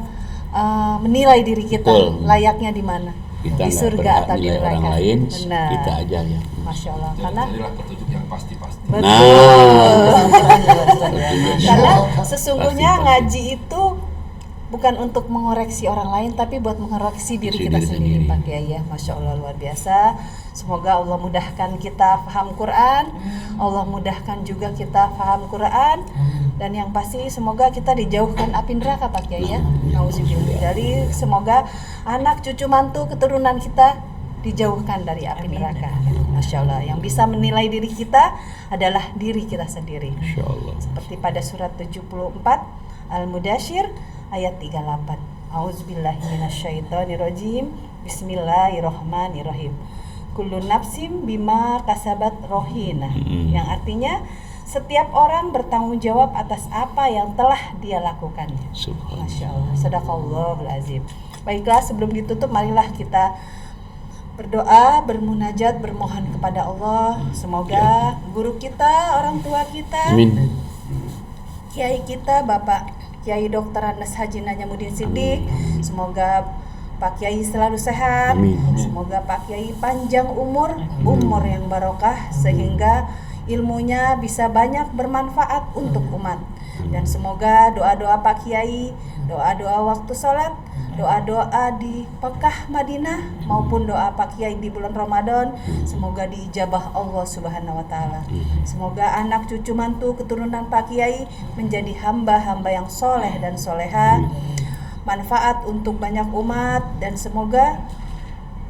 menilai diri kita
Betul.
layaknya di mana.
Kita
Di
nggak
surga
berhak
atau di
nilai
neraka.
orang lain,
Benar.
kita aja ya.
Masya Allah. Karena
Jadilah petunjuk yang pasti-pasti.
betul.
Nah.
Karena sesungguhnya
Pasti.
ngaji itu bukan untuk mengoreksi orang lain, tapi buat mengoreksi diri
Si
kita
diri
sendiri
sendiri.
Pak Kiai ya. Masya Allah luar biasa. Semoga Allah mudahkan kita paham Quran, Allah mudahkan juga kita paham Quran, dan yang pasti semoga kita dijauhkan api neraka Pak Kiai ya. Nauzubillah. Dari semoga anak cucu mantu keturunan kita dijauhkan dari api neraka. Masya Allah. Yang bisa menilai diri kita adalah diri kita sendiri.
Insya Allah.
Seperti pada surat 74 Al-Mudasyir ayat 38. Auzubillahi minasyaitonirrajim. Bismillahirrahmanirrahim. Kullu nafsim bima kasabat rohina. Yang artinya setiap orang bertanggung jawab atas apa yang telah dia lakukan.
Subhanallah.
Masya Allah. Sadaqallahul azim. Baiklah, sebelum ditutup marilah kita berdoa, bermunajat, bermohon kepada Allah. Semoga guru kita, orang tua kita,
Amin.
Kiai kita, Bapak Kiai Dr. Anas Haji Najamuddin Siddiq, semoga Pak Kiai selalu sehat.
Amin.
Semoga Pak Kiai panjang umur yang barokah sehingga ilmunya bisa banyak bermanfaat untuk umat. Dan semoga doa-doa Pak Kiai, doa-doa waktu sholat, doa-doa di Mekah, Madinah maupun doa Pak Kiai di bulan Ramadan semoga diijabah Allah Subhanahu wa taala. Semoga anak cucu mantu keturunan Pak Kiai menjadi hamba-hamba yang soleh dan soleha, manfaat untuk banyak umat, dan semoga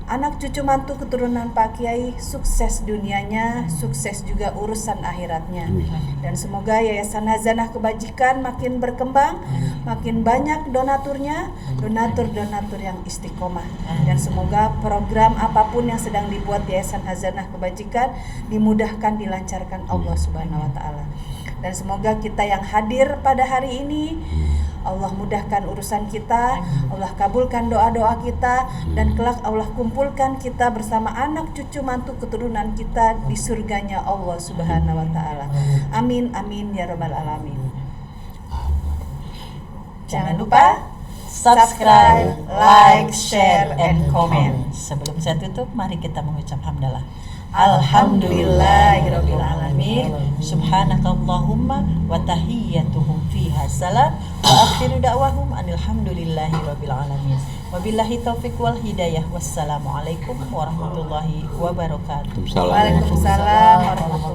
anak cucu mantu keturunan Pak Kiai sukses dunianya, sukses juga urusan akhiratnya. Dan semoga Yayasan Hazanah Kebajikan makin berkembang, makin banyak donaturnya, donatur-donatur yang istiqomah. Dan semoga program apapun yang sedang dibuat Yayasan Hazanah Kebajikan dimudahkan, dilancarkan Allah Subhanahu wa taala. Dan semoga kita yang hadir pada hari ini Allah mudahkan urusan kita, Allah kabulkan doa-doa kita, dan kelak Allah kumpulkan kita bersama anak cucu mantu keturunan kita di surganya Allah Subhanahu wa taala. Amin amin ya rabbal alamin. Jangan lupa subscribe, like, share, and comment.
Sebelum saya tutup, mari kita mengucap hamdalah.
Alhamdulillahirabbil alamin.
Subhanakallahumma wa tahiyyatuhum fiha salam wa akhiru da'wahum alhamdulillahirabbil alamin. Wabillahi taufiq wal hidayah. Wassalamualaikum warahmatullahi wabarakatuh.
Waalaikumsalam.
Waalaikumsalam warahmatullahi